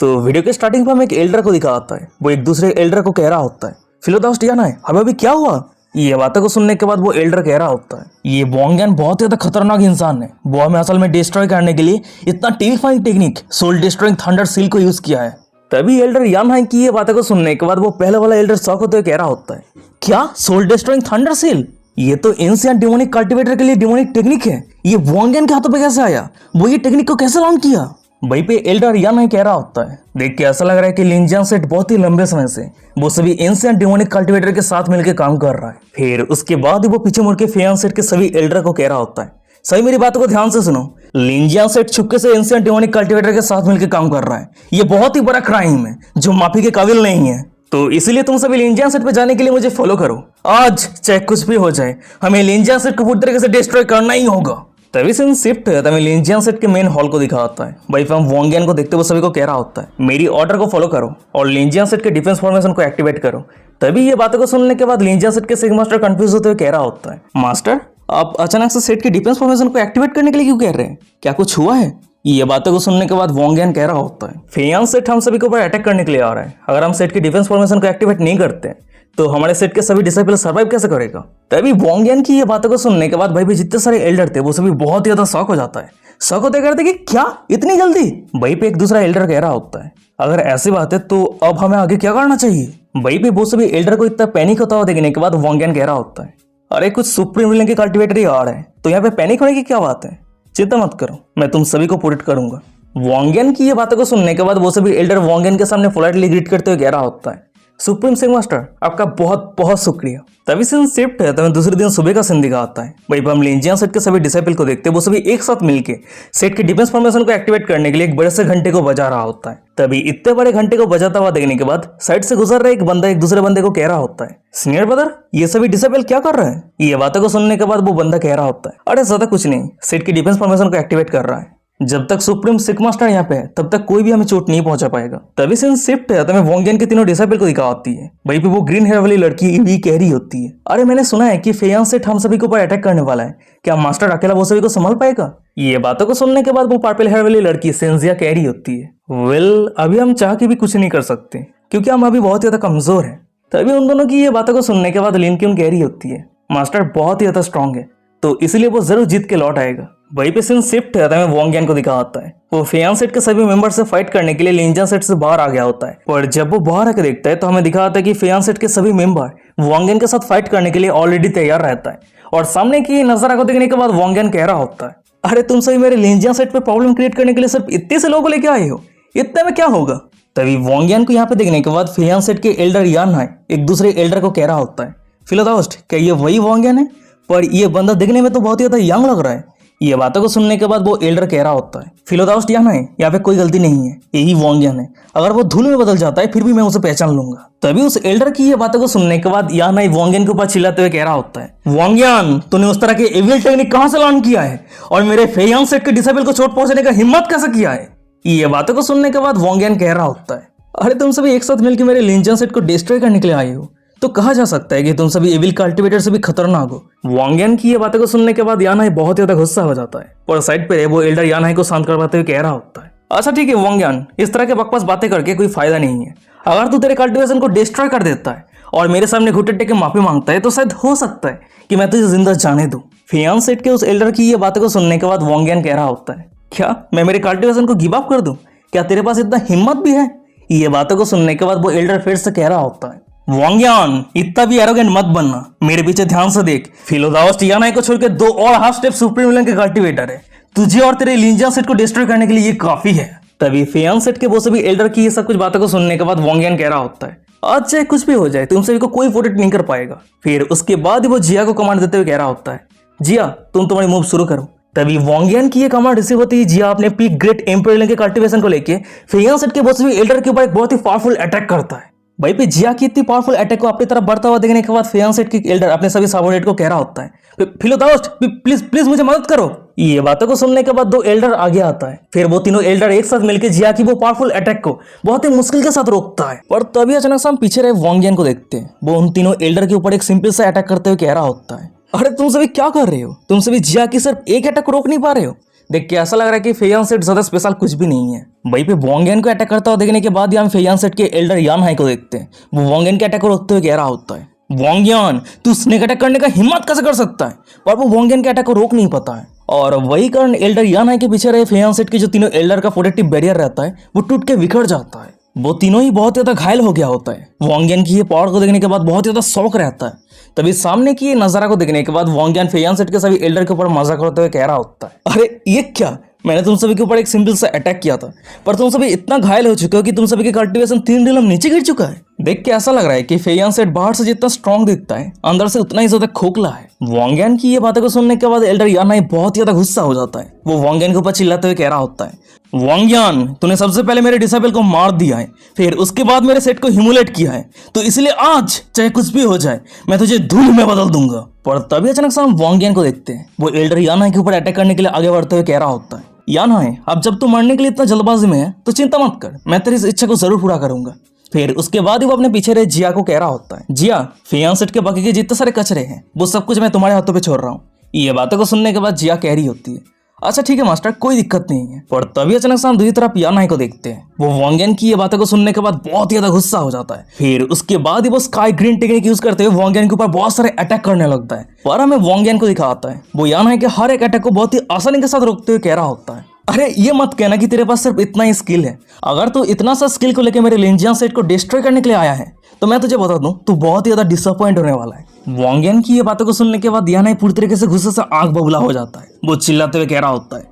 तो वीडियो के स्टार्टिंग पर हमें एक एल्डर को दिखा आता है, वो एक दूसरे एल्डर को कह रहा होता है फिलोदास्ट जाना है हमें अभी क्या हुआ। ये बातों को सुनने के बाद वो एल्डर कह रहा होता है ये वोंगियन बहुत ही ज्यादा खतरनाक इंसान है, वो हमें असल में डिस्ट्रॉय करने के लिए इतना terrifying technique soul destroying thunder seal को यूज किया है। तभी एल्डर यानहाई की ये बातों को सुनने के बाद वो पहले वाला एल्डर शॉक होते हुए कह रहा होता है क्या सोल डिस्ट्रॉइंग थंडर सील, ये तो एंशिएंट डिमोनिक कल्टीवेटर के लिए डिमोनिक टेक्निक है, ये वोंगियन के हाथों पे कैसे आया, वो ये टेक्निक को कैसे लॉन्च किया। वहीं पे एल्डर यानहाई कह रहा होता है देख के ऐसा लग रहा है कि लिंजियन सेट बहुत ही लंबे समय से वो सभी एंशिएंट डिमोनिक कल्टीवेटर के साथ मिलकर काम कर रहा है। फिर उसके बाद वो पीछे मुड़ के फेयन सेट के सभी एल्डर को कह रहा होता है सही मेरी बातों को ध्यान से सुनो, लिंजियन सेट छुपके से एंशिएंट डिमोनिक कल्टीवेटर के साथ मिलकर काम कर रहा है, ये बहुत ही बड़ा क्राइम है जो माफी के काबिल नहीं है, तो इसीलिए तुम सभी लिंजियन सेट पे जाने के लिए मुझे फॉलो करो, आज चाहे कुछ भी हो जाए हमें लिंजियन सेट को पूरी तरीके से डिस्ट्रॉय करना ही होगा। तभी सीन शिफ्ट है तभी लिंजियन सेट के मेन हॉल को दिखाता है, भाई हम वोंगियन को देखते हुए सभी को कह रहा होता है मेरी ऑर्डर को फॉलो करो और लिंजियन सेट के डिफेंस फॉर्मेशन को एक्टिवेट करो। तभी ये बातों को सुनने के बाद लिंजियन सेट के सिग मास्टर कंफ्यूज होते हुए कह रहा होता है मास्टर आप अचानक से सेट के डिफेंस फॉर्मेशन को एक्टिवेट करने के लिए क्यों कह रहे हैं, क्या कुछ हुआ है। ये बातों को सुनने के बाद वोंगियन कह रहा होता है फेयन सेट हम सभी के ऊपर अटैक करने के लिए आ रहा है, अगर हम सेट की डिफेंस फॉर्मेशन को एक्टिवेट नहीं करते तो हमारे सेट के सभी डिसाइपल सर्वाइव कैसे करेगा। तभी वोंगियन की ये बातों को सुनने के बाद भाई भी जितने सारे एल्डर थे वो सभी बहुत ही ज्यादा शॉक हो जाता है, शॉक होते करते कि क्या इतनी जल्दी। भाई पे एक दूसरा एल्डर कह रहा होता है अगर ऐसी बात है तो अब हमें आगे क्या करना चाहिए। भाई पे वो सभी एल्डर को इतना पैनिक होता हुआ देखने के बाद वोंगियन कह रहा होता है अरे कुछ सुप्रीम विलेन के कल्टीवेटर ही आ रहे हैं तो यहाँ पे पैनिक होने की क्या बात है, चिंता मत करो मैं तुम सभी को प्रोटेक्ट करूंगा। वोंगियन की ये बातों को सुनने के बाद वो सभी एल्डर वोंगियन के सामने पोलाइटली ग्रीट करते हुए कह रहा होता है सुप्रीम सिग मास्टर आपका बहुत बहुत शुक्रिया। तभी सीन शिफ्ट है तभी दूसरे दिन सुबह का सीन दिखाता है, भाई हम लिंजियन सेट के सभी डिसाइपल को देखते हैं वो सभी एक साथ मिलके सेट के डिफेंस फॉर्मेशन को एक्टिवेट करने के लिए एक बड़े से घंटे को बजा रहा होता है। तभी इतने बड़े घंटे को बजाता हुआ देखने के बाद साइड से गुजर रहा एक बंदा एक दूसरे बंदे को कह रहा होता है सीनियर ब्रदर ये सभी डिसाइपल क्या कर रहे हैं। ये बातों को सुनने के बाद वो बंदा कह रहा होता है अरे ज्यादा कुछ नहीं, सेट की डिफेंस फॉर्मेशन को एक्टिवेट कर रहा है, जब तक सुप्रीम सिग मास्टर यहाँ पे है तब तक कोई भी हमें चोट नहीं पहुंचा पाएगा। तभी सीन शिफ्ट है तभी वोंगियन के तीनों डिसाइपल को दिखा आती है, वहीं पे वो ग्रीन हेयर वाली लड़की इवी कह रही होती है अरे मैंने सुना है कि फेयन सेट हम सभी के ऊपर अटैक करने वाला है, क्या मास्टर अकेला वो सभी को संभाल पाएगा। ये बातों को सुनने के बाद वो पर्पल हेयर वाली लड़की सेंजिया कह रही होती है वेल अभी हम चाह के भी कुछ नहीं कर सकते क्योंकि हम अभी बहुत ज्यादा कमजोर है। तभी उन दोनों की ये बातों को सुनने के बाद लिन क्यून कह रही होती है मास्टर बहुत ही ज्यादा स्ट्रांग है तो इसलिए वो जरूर जीत के लौट आएगा। वहीं पे सीन शिफ्ट है तभी वोंगियन को दिखा आता है वो फेयन सेट के सभी मेंबर से फाइट करने के लिए लिंजियन सेट से बाहर आ गया होता है, पर जब वो बाहर आकर देखता है तो हमें दिखा आता है कि फेयन सेट के सभी मेंबर वोंगियन के साथ फाइट करने के लिए ऑलरेडी तैयार रहता है और सामने की नजारा को देखने के बाद वोंगियन कह रहा होता है अरे तुम सभी मेरे लिंजियन सेट पे प्रॉब्लम क्रिएट करने के लिए सिर्फ इतने से लोगों को लेके आए हो, इतने में क्या होगा। तभी वोंगियन को यहाँ पे देखने के बाद फेयन सेट के एल्डर यानहाई एक दूसरे एल्डर को कह रहा होता है फिलोदास्ट क्या ये वही वोंगियन है, पर ये बंदा दिखने में तो बहुत ही ज्यादा यंग लग रहा है। ये बातों को सुनने के बाद वो एल्डर कह रहा होता है फिलोदास्ट यानहाई यहाँ पे कोई गलती नहीं है, यही वोंगियन है, अगर वो धूल में बदल जाता है फिर भी मैं उसे पहचान लूंगा। तभी उस एल्डर की ये बातों को सुनने के बाद यानहाई वोंगियन के ऊपर चिल्लाते हुए कह रहा होता है वोंगियन तूने उस तरह के एविल टेक्निक कहां से लर्न किया है और मेरे फेयन सेट के डिसेबल को चोट पहुंचाने का हिम्मत कैसे किया है। ये बातों को सुनने के बाद वोंगियन कह रहा होता है अरे तुम सभी एक साथ मिलकर मेरे लिंजियन सेट को डिस्ट्रॉय करने के लिए आए हो तो कहा जा सकता है कि तुम सभी एविल कल्टीवेटर से भी खतरनाक हो। वोंगियन की ये बातें को सुनने के बाद यानहाई बहुत ज्यादा गुस्सा हो जाता है और साइड पे वो एल्डर यानहाई को शांत करवाते हुए कह रहा होता है अच्छा ठीक है वोंगियन इस तरह के बकवास बातें करके कोई फायदा नहीं है, अगर तू तेरे कल्टीवेशन को डिस्ट्रॉय कर देता है और मेरे सामने घुटने टेक के माफी मांगता है तो शायद हो सकता है कि मैं तुझे जिंदा जाने दूं। फेयन सेट के उस एल्डर की ये बातें को सुनने के बाद वोंगियन कह रहा होता है क्या मैं मेरे कल्टीवेशन को गिव अप कर दूं, क्या तेरे पास इतना हिम्मत भी है। ये बातों को सुनने के बाद वो एल्डर फिर से कह रहा होता है वोंगियन इतना भी एरोगेंट मत बनना, मेरे पीछे ध्यान से देख फिलोदास्ट यानहाई को छोड़ के 2 और हाफ स्टेप सुप्रीम विलेन के कल्टीवेटर है, तुझे और तेरे लिंजियन सेट को डिस्ट्रॉय करने के लिए ये काफी है। तभी फेयन सेट के वो सभी एल्डर की ये सब कुछ बातों को सुनने के बाद वोंगियन कह रहा होता है आज चाहे कुछ भी हो जाए तुम सभी को कोई प्रोटेक्ट नहीं कर पाएगा। फिर उसके बाद वो जिया को कमांड देते हुए कह रहा होता है जिया तुम तुम्हारी मूव शुरू करो। तभी वोंगियन की ये कमांड रिसीव होती है जिया अपने पीक ग्रेट एम्पायर के कल्टीवेशन को लेके फेयन सेट के वो सभी एल्डर के ऊपर एक बहुत ही पावरफुल अटैक करता है। भाई पे जिया की इतनी पावरफुल अटैक को अपनी तरफ बढ़ता हुआ देखने के बाद फेयन सेट के एल्डर अपने सभी सबऑर्डिनेट को कह रहा होता है फिलोदास्ट प्लीज प्लीज मुझे मदद करो। ये बातों को सुनने के बाद 2 एल्डर आगे आता है, फिर वो तीनों एल्डर एक साथ मिलकर जिया की वो पावरफुल अटैक को बहुत ही मुश्किल के साथ रोकता है। और तभी अचानक से हम पीछे रहे वोंगियन को देखते हैं, वो उन तीनों एल्डर के ऊपर एक सिंपल सा अटैक करते हुए कह रहा होता है अरे तुम सभी क्या कर रहे हो, तुम सभी जिया की सिर्फ एक अटैक को रोक नहीं पा रहे हो, देख के ऐसा लग रहा है कि फेयान सेट ज्यादा स्पेशल कुछ भी नहीं है। वहीं पे वोंगेन को अटैक करता हुआ देखने के बाद हम फेयान सेट के एल्डर यान हाई को देखते हैं। वो वोंगेन के अटैक को रोकते हुए कह रहा होता है, वोंगयान तू स्नेक अटैक करने का हिम्मत कैसे कर सकता है? पर वो वोंगेन के अटैक को रोक नहीं पाता है और वही कारण एल्डर यान हाई के पीछे रहे फेयान सेट के जो तीनों एल्डर का प्रोटेक्टिव बैरियर रहता है वो टूट के बिखर जाता है। वो तीनों ही बहुत ज्यादा घायल हो गया होता है। वोंगयान की ये पावर को देखने के बाद बहुत ज्यादा शौक रहता है। तभी सामने की ये नजारा को देखने के बाद वोंगयान फेयान सेट के सभी एल्डर के ऊपर मजा करते हुए कह रहा होता है, अरे ये क्या, मैंने तुम सभी के ऊपर एक सिंपल सा अटैक किया था पर तुम सभी इतना घायल हो चुके हो कि तुम सभी के कल्टीवेशन 3 रिलम नीचे गिर चुका है। देख के ऐसा लग रहा है कि फेयान सेट बाहर से जितना स्ट्रांग दिखता है अंदर से उतना ही ज्यादा खोखला है। वोंगयान की ये बातें को सुनने के बाद एल्डर यान हाई बहुत ज्यादा गुस्सा हो जाता है। वो वोंगयान के ऊपर चिल्लाते हुए कह रहा होता है, वोंगयान तूने सबसे पहले मेरे डिसेबल को मार दिया है, फिर उसके बाद मेरे सेट को ह्यूमुलेट किया है, तो इसलिए आज चाहे कुछ भी हो जाए मैं तुझे धूल में बदल दूंगा। पर तभी अचानक से हम वोंगयान को देखते हैं। वो एल्डर यान हाई के ऊपर अटैक करने के लिए आगे बढ़ते हुए कह रहा होता है, यान हाई अब जब तू मरने के लिए इतना जल्दबाजी में है तो चिंता मत कर, मैं तेरी इस इच्छा को जरूर पूरा करूंगा। फिर उसके बाद ही वो अपने पीछे रहे जिया को कह रहा होता है, जिया फेयान सेट के बाकी के जितने सारे कचरे हैं वो सब कुछ मैं तुम्हारे हाथों पे छोड़ रहा हूँ। ये बातों को सुनने के बाद जिया कह रही होती है, अच्छा ठीक है मास्टर, कोई दिक्कत नहीं है। पर तभी अचानक से हम दूसरी तरफ यान हाई को देखते हैं। वो वोंगयान की ये बातों को सुनने के बाद बहुत ज्यादा गुस्सा हो जाता है। फिर उसके बाद ही वो स्काई ग्रीन टेक्निक यूज करते हुए वोंगयान के ऊपर बहुत सारे अटैक करने लगता है। पर हमें वोंगयान को दिखाता है वो यान हाई के हर एक अटैक को बहुत ही आसानी के साथ रोकते हुए कह रहा होता है, अरे ये मत कहना कि तेरे पास सिर्फ इतना ही स्किल है। अगर तू इतना सा स्किल को लेकर मेरे लिंजियन सेट को डिस्ट्रॉय करने के लिए आया है तो मैं तुझे बता दूं तू बहुत ही ज्यादा डिसअपॉइंट होने वाला है। वोंगयान की ये बातों को सुनने के बाद यान हाई पूरी तरीके से गुस्से से आंख बबूला हो जाता है। वो चिल्लाते हुए कह रहा होता है,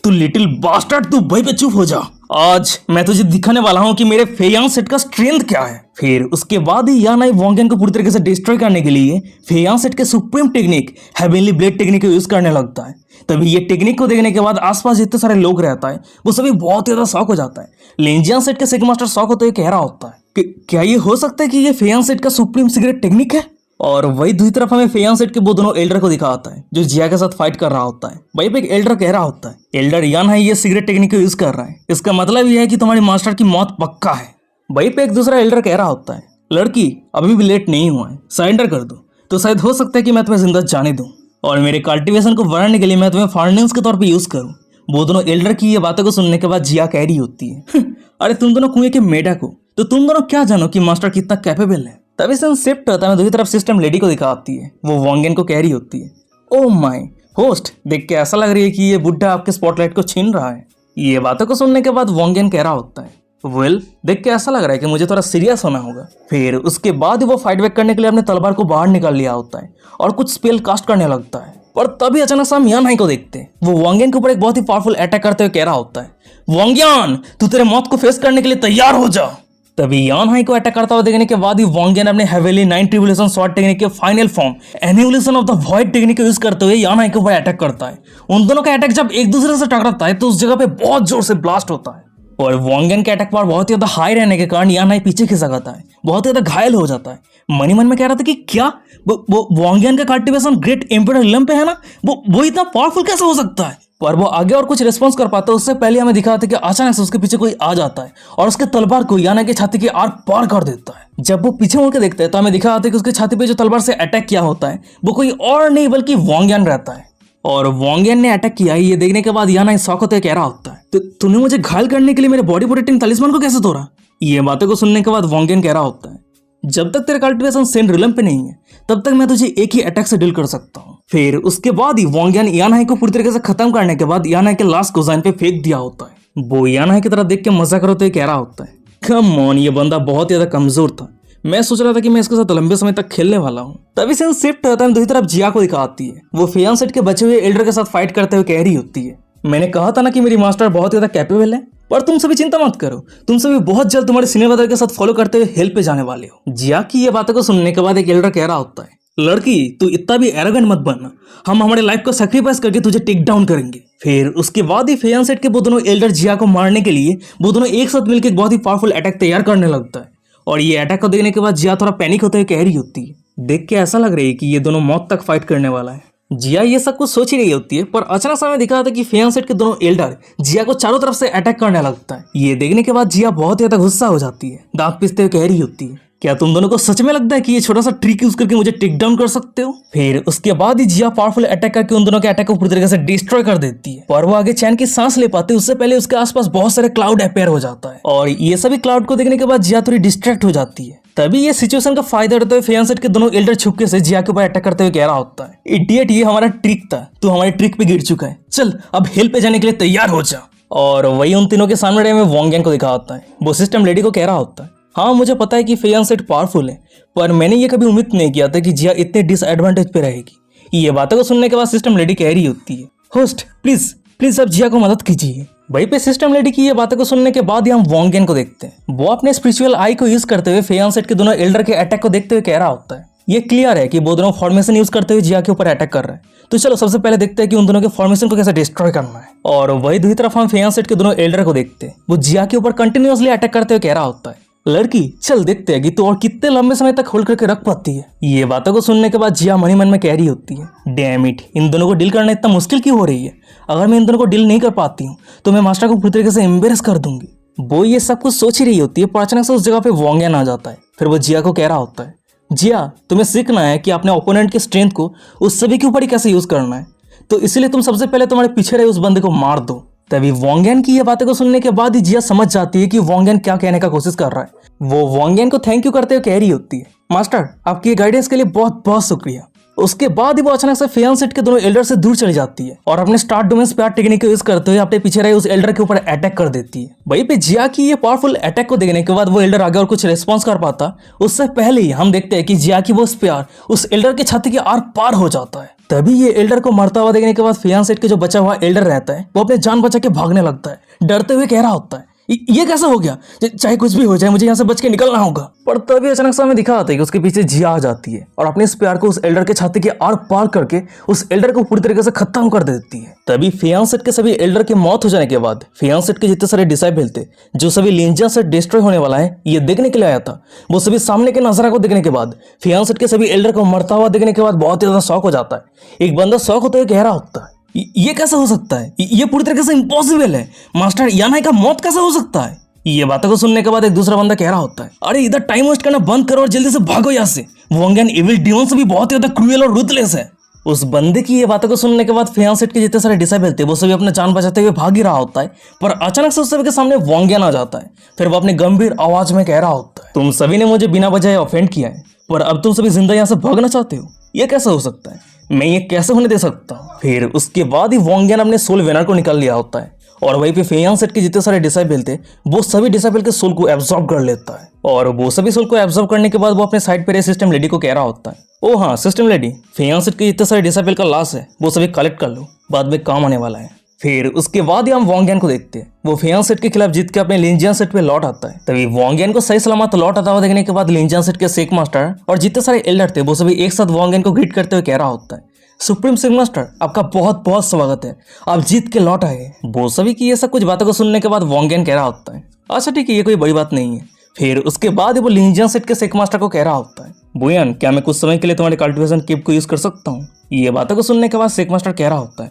तू लिटिल बास्टर्ड, तू वहीं पे चुप हो जा, आज मैं तुझे दिखाने वाला हूं कि मेरे फेयान सेट का स्ट्रेंथ क्या है। फिर उसके बाद ही यान हाई वोंगयान को पूरी तरीके से डिस्ट्रॉय करने के लिए फेयान सेट के supreme technique heavenly blade technique को यूज करने लगता है। तभी ये टेक्निक को देखने के बाद आसपास जितने सारे लोग रहता है वो सभी बहुत ज्यादा शॉक हो जाता है। लिंजियन सेट के सिग्मा मास्टर शॉक होते हुए कह रहा होता है कि क्या ये हो सकता है कि ये फेयान सेट का सुप्रीम सीक्रेट टेक्निक है। और वही दूसरी तरफ हमें फेयान सेट के वो दोनों एल्डर को दिखाता है जो जिया के साथ फाइट कर रहा होता है। वहीं पे एक एल्डर कह रहा होता है, एल्डर यान हाई ये सीक्रेट टेक्निक को यूज कर रहा है, इसका मतलब यह है कि तुम्हारी मास्टर की मौत पक्का है। वहीं पे एक दूसरा एल्डर कह रहा होता है, लड़की अभी भी लेट नहीं हुआ है, सरेंडर कर दो तो शायद हो सकता है कि मैं तुम्हें जिंदा जाने दूं और मेरे कल्टीवेशन को बढ़ाने के लिए मैं तुम्हें फार्नेंस के तौर पे यूज करूं। वो दोनों एल्डर की ये बातों को सुनने के बाद जिया कह रही होती है, अरे तुम दोनों कुएं के मेढक को तो तुम दोनों क्या जानो कि मास्टर कितना कैपेबल है। तभी से शिफ्ट होता है, दूसरी तरफ सिस्टम लेडी को दिखाती है। वो वोंगयान को कह रही होती है, ओ माय होस्ट, देख के ऐसा लग रही है कि ये बुढ़ा आपके स्पॉटलाइट को छीन रहा है। ये बातों को सुनने के बाद वोंगयान कह रहा होता है, वेल देख के ऐसा लग रहा है कि मुझे थोड़ा सीरियस होना होगा। फिर उसके बाद वो फाइट बैक करने के लिए अपने तलवार को बाहर निकाल लिया होता है और कुछ स्पेल कास्ट करने लगता है। पर तभी अचानक से हम यान हाई को देखते हैं। वो वोंगयान के ऊपर एक बहुत ही पावरफुल अटैक करते हुए कह रहा होता है, वोंगयान तू तेरे मौत को फेस करने के लिए तैयार हो जा। तभी यान हाई को अटैक करता हुआ देखने के बाद ही वोंगयान अपने हेवनली 9 ट्रिब्यूलेशन स्वॉर्ड टेक्निक के final form annihilation of the void technique को यूज करते हुए यान हाई के ऊपर अटैक करता है। उन दोनों का अटैक जब एक दूसरे से टकराता है तो उस जगह पे बहुत जोर से ब्लास्ट होता है और वोंगयान के अटैक पावर बहुत ज्यादा हाई रहने के कारण यान हाई पीछे खिसक जाता है, बहुत ज्यादा घायल हो जाता है। मनी मन में कह रहा था कि क्या वो वोंगयान का कल्टीवेशन ग्रेट एम्परर लिम पे है ना, वो इतना पावरफुल कैसे हो सकता है। पर वो आगे और कुछ रिस्पॉन्स कर पाता है उससे पहले हमें दिखाते कि अचानक से उसके पीछे कोई आ जाता है और उसके तलवार को यान हाई की छाती के आर पार कर देता है। जब वो पीछे मुड़ के देखता है तो हमें दिखाते कि उसकी छाती पे जो तलवार से अटैक किया होता है वो कोई और नहीं बल्कि वोंगयान रहता है। और वोंगयान ने अटैक किया है ये देखने के बाद यान हाई शॉक होते कह रहा होता है, तो तूने मुझे घायल करने के लिए मेरे बॉडी प्रोटेक्टिंग तलिस्मान को कैसे तोड़ा। ये बातों को सुनने के बाद वोंगयान कह रहा होता है, जब तक तेरा कल्टीवेशन सेंट रिलम पे नहीं है तब तक मैं तुझे एक ही अटैक से डील कर सकता हूँ। फिर उसके बाद ही वोंगयान यान हाई को पूरी तरीके से खत्म करने के बाद यान हाई के लास्ट को जमीन पे फेंक दिया होता है। वो यान हाई की तरफ देख के मजा करते हुए कह रहा होता है, कम ऑन, ये बंदा बहुत ज्यादा कमजोर था, मैं सोच रहा था कि मैं इसके साथ लंबे समय तक खेलने वाला हूँ। तभी से शिफ्ट होता है, दूसरी तरफ जिया को दिखाती है। वो फेयान सेट के बचे हुए एल्डर के साथ फाइट करते हुए कह रही होती है, मैंने कहा था ना कि मेरी मास्टर बहुत ज्यादा कैपेबल है, पर तुम सभी चिंता मत करो, तुम सभी बहुत जल्द तुम्हारे सीनियर ब्रदर के साथ फॉलो करते हुए हेल्प पे जाने वाले हो। जिया की ये बातों को सुनने के बाद एक एल्डर कह रहा होता है, लड़की तू इतना भी एरोगेंट मत बनना, हम हमारे लाइफ को सैक्रिफाइस करके तुझे टेक डाउन करेंगे। फिर उसके बाद ही फेयान सेट के वो दोनों एल्डर जिया को मारने के लिए वो दोनों एक साथ मिलकर एक बहुत ही पावरफुल अटैक तैयार करने लगता है। और ये अटैक को देखने के बाद जिया थोड़ा पैनिक होते हुए कह रही होती है, देख के ऐसा लग रही है कि ये दोनों मौत तक फाइट करने वाला है। जिया ये सब कुछ सोच ही रही होती है पर अचानक समय दिखा था कि फेयान सेट के दोनों एल्डर जिया को चारों तरफ से अटैक करने लगता है। ये देखने के बाद जिया बहुत ज्यादा गुस्सा हो जाती है, दांत पीसते हुए कह रही होती है, क्या तुम दोनों को सच में लगता है कि ये छोटा सा ट्रिक यूज करके मुझे टेक डाउन कर सकते हो? फिर उसके बाद ही जिया पावरफुल अटैक करके उन दोनों के अटैक को पूरी तरीके से डिस्ट्रॉय कर देती है और वो आगे चैन की सांस ले पाते उससे पहले उसके आसपास बहुत सारे क्लाउड अपेयर हो जाता है और ये सभी क्लाउड को देखने के बाद जिया थोड़ी डिस्ट्रैक्ट हो जाती है। तभी ये सिचुएशन का फायदा उठाते हुए फियांसेट के दोनों एल्डर छुपके से जिया के ऊपर अटैक करते हुए कह रहा होता है, इडियट, ये हमारा ट्रिक था, तू हमारे ट्रिक पे गिर चुका है, चल अब हिल पे जाने के लिए तैयार हो जा। और वही उन तीनों के सामने में वोंगन को दिखा होता है। वो सिस्टम लेडी को कह रहा होता है, हाँ मुझे पता है कि फियांसेट पावरफुल है, पर मैंने ये कभी उम्मीद नहीं किया था कि जिया इतने डिसएडवांटेज पे रहेगी। ये बातों को सुनने के बाद सिस्टम लेडी कह रही होती है, होस्ट प्लीज प्लीज अब जिया को मदद कीजिए। वहीं पे सिस्टम लेडी की ये बातों को सुनने के बाद ही हम वोंगन को देखते हैं। वो अपने स्पिरिचुअल आई को यूज करते हुए फियांसेट के दोनों एल्डर के अटैक को देखते हुए कह रहा होता है, ये क्लियर है कि वो दोनों फॉर्मेशन यूज करते हुए जिया के ऊपर अटैक कर रहे हैं, तो चलो सबसे पहले देखते हैं कि उन दोनों के फॉर्मेशन को कैसे डिस्ट्रॉय करना है। और वही दूसरी तरफ हम फियांसेट के दोनों एल्डर को देखते हैं। वो जिया के ऊपर कंटिन्यूअसली अटैक करते हुए कह रहा होता है, लड़की चल देखते हैं कि तू और कितने लंबे समय तक होल्ड करके रख पाती है। ये बातों को सुनने के बाद जिया मन ही मन में कह रही होती है, डैम इट, इन दोनों को डील करना इतना मुश्किल क्यों हो रही है? अगर मैं इन दोनों को डील नहीं कर पाती हूँ तो मैं मास्टर को पूरी तरीके से एम्बेरस कर दूंगी। वो ये सब कुछ सोच ही रही होती है पर अचानक से उस जगह पे वोंगन आ जाता है। फिर वो जिया को कह रहा होता है, जिया तुम्हें सीखना है कि अपने ओपोनेंट के स्ट्रेंथ को उस सभी के ऊपर ही कैसे यूज करना है, तो इसलिए तुम सबसे पहले तुम्हारे पीछे रहे उस बंदे को मार दो। तभी वोंगन की ये बातें को सुनने के बाद ही जिया समझ जाती है कि वोंगन क्या कहने का कोशिश कर रहा है। वो वोंगन को थैंक यू करते हुए कह रही होती है, मास्टर आपकी गाइडेंस के लिए बहुत बहुत शुक्रिया। उसके बाद ही वो अचानक से फियांसेट के दोनों एल्डर से दूर चली जाती है और अपने स्टार्ट डोमेन स्पेयर टेक्निक को यूज करते हुए अपने पीछे रहे उस एल्डर के ऊपर अटैक कर देती है। वहीं पे जिया की ये पावरफुल अटैक को देखने के बाद वो एल्डर आगे और कुछ रिस्पॉन्स कर पाता उससे पहले ही हम देखते हैं कि जिया की वो स्पेयर उस एल्डर के छाती के आर पार हो जाता है। तभी ये एल्डर को मरता हुआ देखने के बाद फियांसेट के जो बचा हुआ एल्डर रहता है वो अपने जान बचा के भागने लगता है, डरते हुए कह रहा होता है, ये कैसा हो गया? चाहे कुछ भी हो जाए मुझे यहाँ से बच के निकलना होगा। पर तभी अचानक से हमें दिखा आता है कि उसके पीछे जिया आ जाती है और अपने इस प्यार को उस एल्डर के छाती के आर पार करके उस एल्डर को पूरी तरीके से खत्म कर देती है। तभी फियांसेट के सभी एल्डर की मौत हो जाने के बाद फियांसेट के जितने सारे डिसाइपल थे जो सभी लिंजिया से डिस्ट्रॉय होने वाला है ये देखने के लिए आया था, वो सभी सामने के नजारा को देखने के बाद फियांसेट के सभी एल्डर को मरता हुआ देखने के बाद बहुत ही ज्यादा शौक हो जाता है। एक बंदा शौक होते हुए कह रहा होता है, ये कैसा हो सकता है? ये पूरी तरीके से इम्पॉसिबल है, मास्टर यानाई का मौत कैसा हो सकता है? ये बातों को सुनने के बाद एक दूसरा बंदा कह रहा होता है, अरे इधर टाइम वेस्ट करना बंद करो और जल्दी से भागो यहाँ से, वोंगन इविल डिमन से भी बहुत ज्यादा क्रूएल और रूथलेस है। उस बंदे की ये बातों को सुनने के बाद फियांसेट के जितने सारे डिसाइपल थे वो सभी अपने जान बचाते हुए भाग ही रहा होता है, पर अचानक से उस सभी के सामने वोंगन आ जाता है। फिर वो अपनी गंभीर आवाज में कह रहा होता है, तुम सभी ने मुझे बिना वजह ऑफेंड किया है, पर अब तुम सभी जिंदा यहाँ से भागना चाहते हो, ये कैसा हो सकता है? मैं ये कैसे होने दे सकता हूँ? फिर उसके बाद ही वोंगन अपने सोल वेनर को निकाल लिया होता है और वहीं पे फियांसेट के जितने सारे डिसाइपल थे वो सभी डिसाइपल के सोल को एब्जॉर्ब कर लेता है और वो सभी सोल को एब्जॉर्ब करने के बाद वो अपने साइड पे सिस्टम लेडी को कह रहा होता है, ओ हाँ सिस्टम लेडी, फियांसेट के जितने सारे डिसाइपल का लाश है वो सभी कलेक्ट कर लो, बाद में काम आने वाला है। फिर उसके बाद ही हम वोंगन को देखते हैं। वो फियांसेट के खिलाफ जीत के अपने लिंजियन सेट पे लौट आता है। तभी वोंगन को सही सलामत लौट आता हुआ देखने के बाद लिंजियन सेट के सेक मास्टर और जितने सारे एल्डर थे वो सभी एक साथ वोंगन को ग्रीट करते हुए कह रहा होता है, सुप्रीम सिंह मास्टर आपका बहुत बहुत स्वागत है, आप जीत के लौट आए। वो सभी की ये सब कुछ बातों को सुनने के बाद वोंगन कह रहा होता है, अच्छा ठीक है ये कोई बड़ी बात नहीं है। फिर उसके बाद वो लिंजियन सेट के सेक मास्टर को कह रहा होता है, बुयन क्या मैं कुछ समय के लिए तुम्हारे कल्टिवेशन किप को यूज कर सकता हूँ? ये बातों को सुनने के बाद सेक मास्टर कह रहा होता है,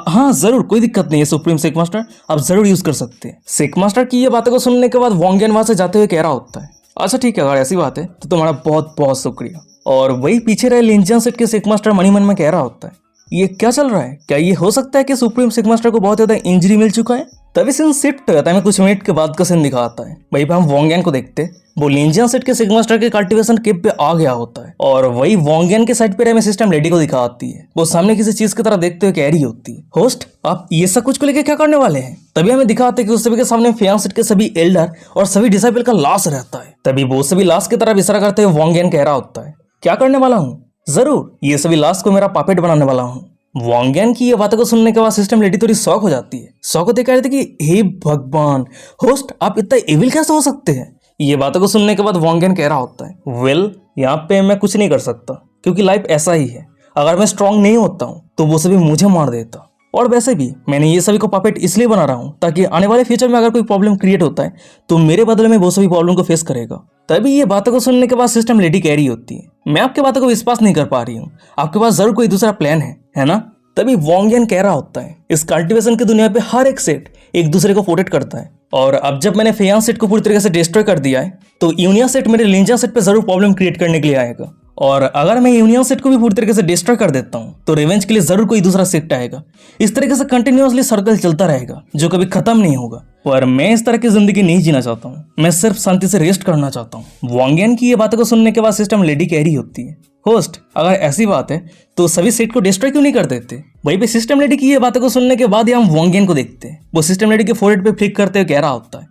हाँ जरूर, कोई दिक्कत नहीं है सुप्रीम सेक मास्टर, आप जरूर यूज कर सकते हैं। सेक मास्टर की ये बातों को सुनने के बाद वोंगन वहां से जाते हुए कह रहा होता है, अच्छा ठीक है अगर ऐसी बात है तो तुम्हारा बहुत बहुत शुक्रिया। और वही पीछे रहे लिंजियन सेट के सेक मास्टर मनी मन में कह रहा होता है, ये क्या चल रहा है? क्या ये हो सकता है कि सुप्रीम सिक मास्टर को बहुत ज्यादा इंजरी मिल चुका है? तभी सीन शिफ्ट हो जाता है, कुछ मिनट के बाद का सीन दिखाता है। वहीं पे हम वोंगन को देखते, वो लिंजियन सेट के सिक मास्टर के कल्टीवेशन केप पे आ गया होता है और वही वोंगन के साइड पे रहे सिस्टम लेडी को दिखाती है। वो सामने किसी चीज की तरफ देखते हुए कह रही होती है, होस्ट आप ये सब कुछ को लेकर क्या करने वाले हैं? तभी हमें दिखाते हैं कि उस सभी के सामने फियांसेट के सभी एल्डर और सभी डिसाइपल का लाश रहता है। तभी वो सभी लाश की तरफ इशारा करते हुए वोंगन कह रहा होता है, क्या करने वाला हूँ? जरूर, ये सभी लाश को मेरा पापेट बनाने वाला हूँ। वोंगन की ये बातों को सुनने के बाद सिस्टम लेडी थोड़ी शॉक हो जाती है। शॉक होते कह रहे थे कि हे भगवान, होस्ट आप इतना एविल कैसे हो सकते हैं? ये बातों को सुनने के बाद वोंगन कह रहा होता है, वेल यहाँ पे मैं कुछ नहीं कर सकता क्योंकि लाइफ ऐसा ही है, अगर मैं स्ट्रांग नहीं होता हूँ तो वो सभी मुझे मार देता, और वैसे भी मैंने ये सभी को पपेट इसलिए बना रहा हूँ ताकि आने वाले फ्यूचर में अगर कोई प्रॉब्लम क्रिएट होता है तो मेरे बदले में वो सभी प्रॉब्लम को फेस करेगा। तभी ये बातों को सुनने के बाद सिस्टम लेडी कह रही होती है, मैं आपके बातों को विश्वास नहीं कर पा रही हूँ, आपके पास जरूर कोई दूसरा प्लान है ना? तभी वोंगियन कह रहा होता है इस कल्टीवेशन की दुनिया पे हर एक सेट एक दूसरे को प्रोटेक्ट करता है, और अब जब मैंने फेयान सेट को पूरी तरीके से डिस्ट्रॉय कर दिया है तो यूनियन सेट मेरे लिंजा सेट पे जरूर प्रॉब्लम क्रिएट करने के लिए आएगा, और अगर मैं यूनियन सेट को भी पूरी तरीके से डिस्ट्रॉय कर देता हूँ तो रिवेंज के लिए जरूर कोई दूसरा सेट आएगा। इस तरीके से कंटिन्यूअसली सर्कल चलता रहेगा जो कभी खत्म नहीं होगा। पर मैं इस तरह की जिंदगी नहीं जीना चाहता हूँ, मैं सिर्फ शांति से रेस्ट करना चाहता हूँ। वोंगियन की ये बातों को सुनने के बाद सिस्टम लेडी कह रही होती है, होस्ट अगर ऐसी बात है तो सभी सेट को डिस्ट्रॉय क्यों नहीं कर देते। वहीं पे सिस्टम लेडी की ये बातों को सुनने के बाद हम वोंगियन को देखते हैं, वो सिस्टम लेडी के फोरहेड पे फ्लिक करते हुए कह रहा होता है,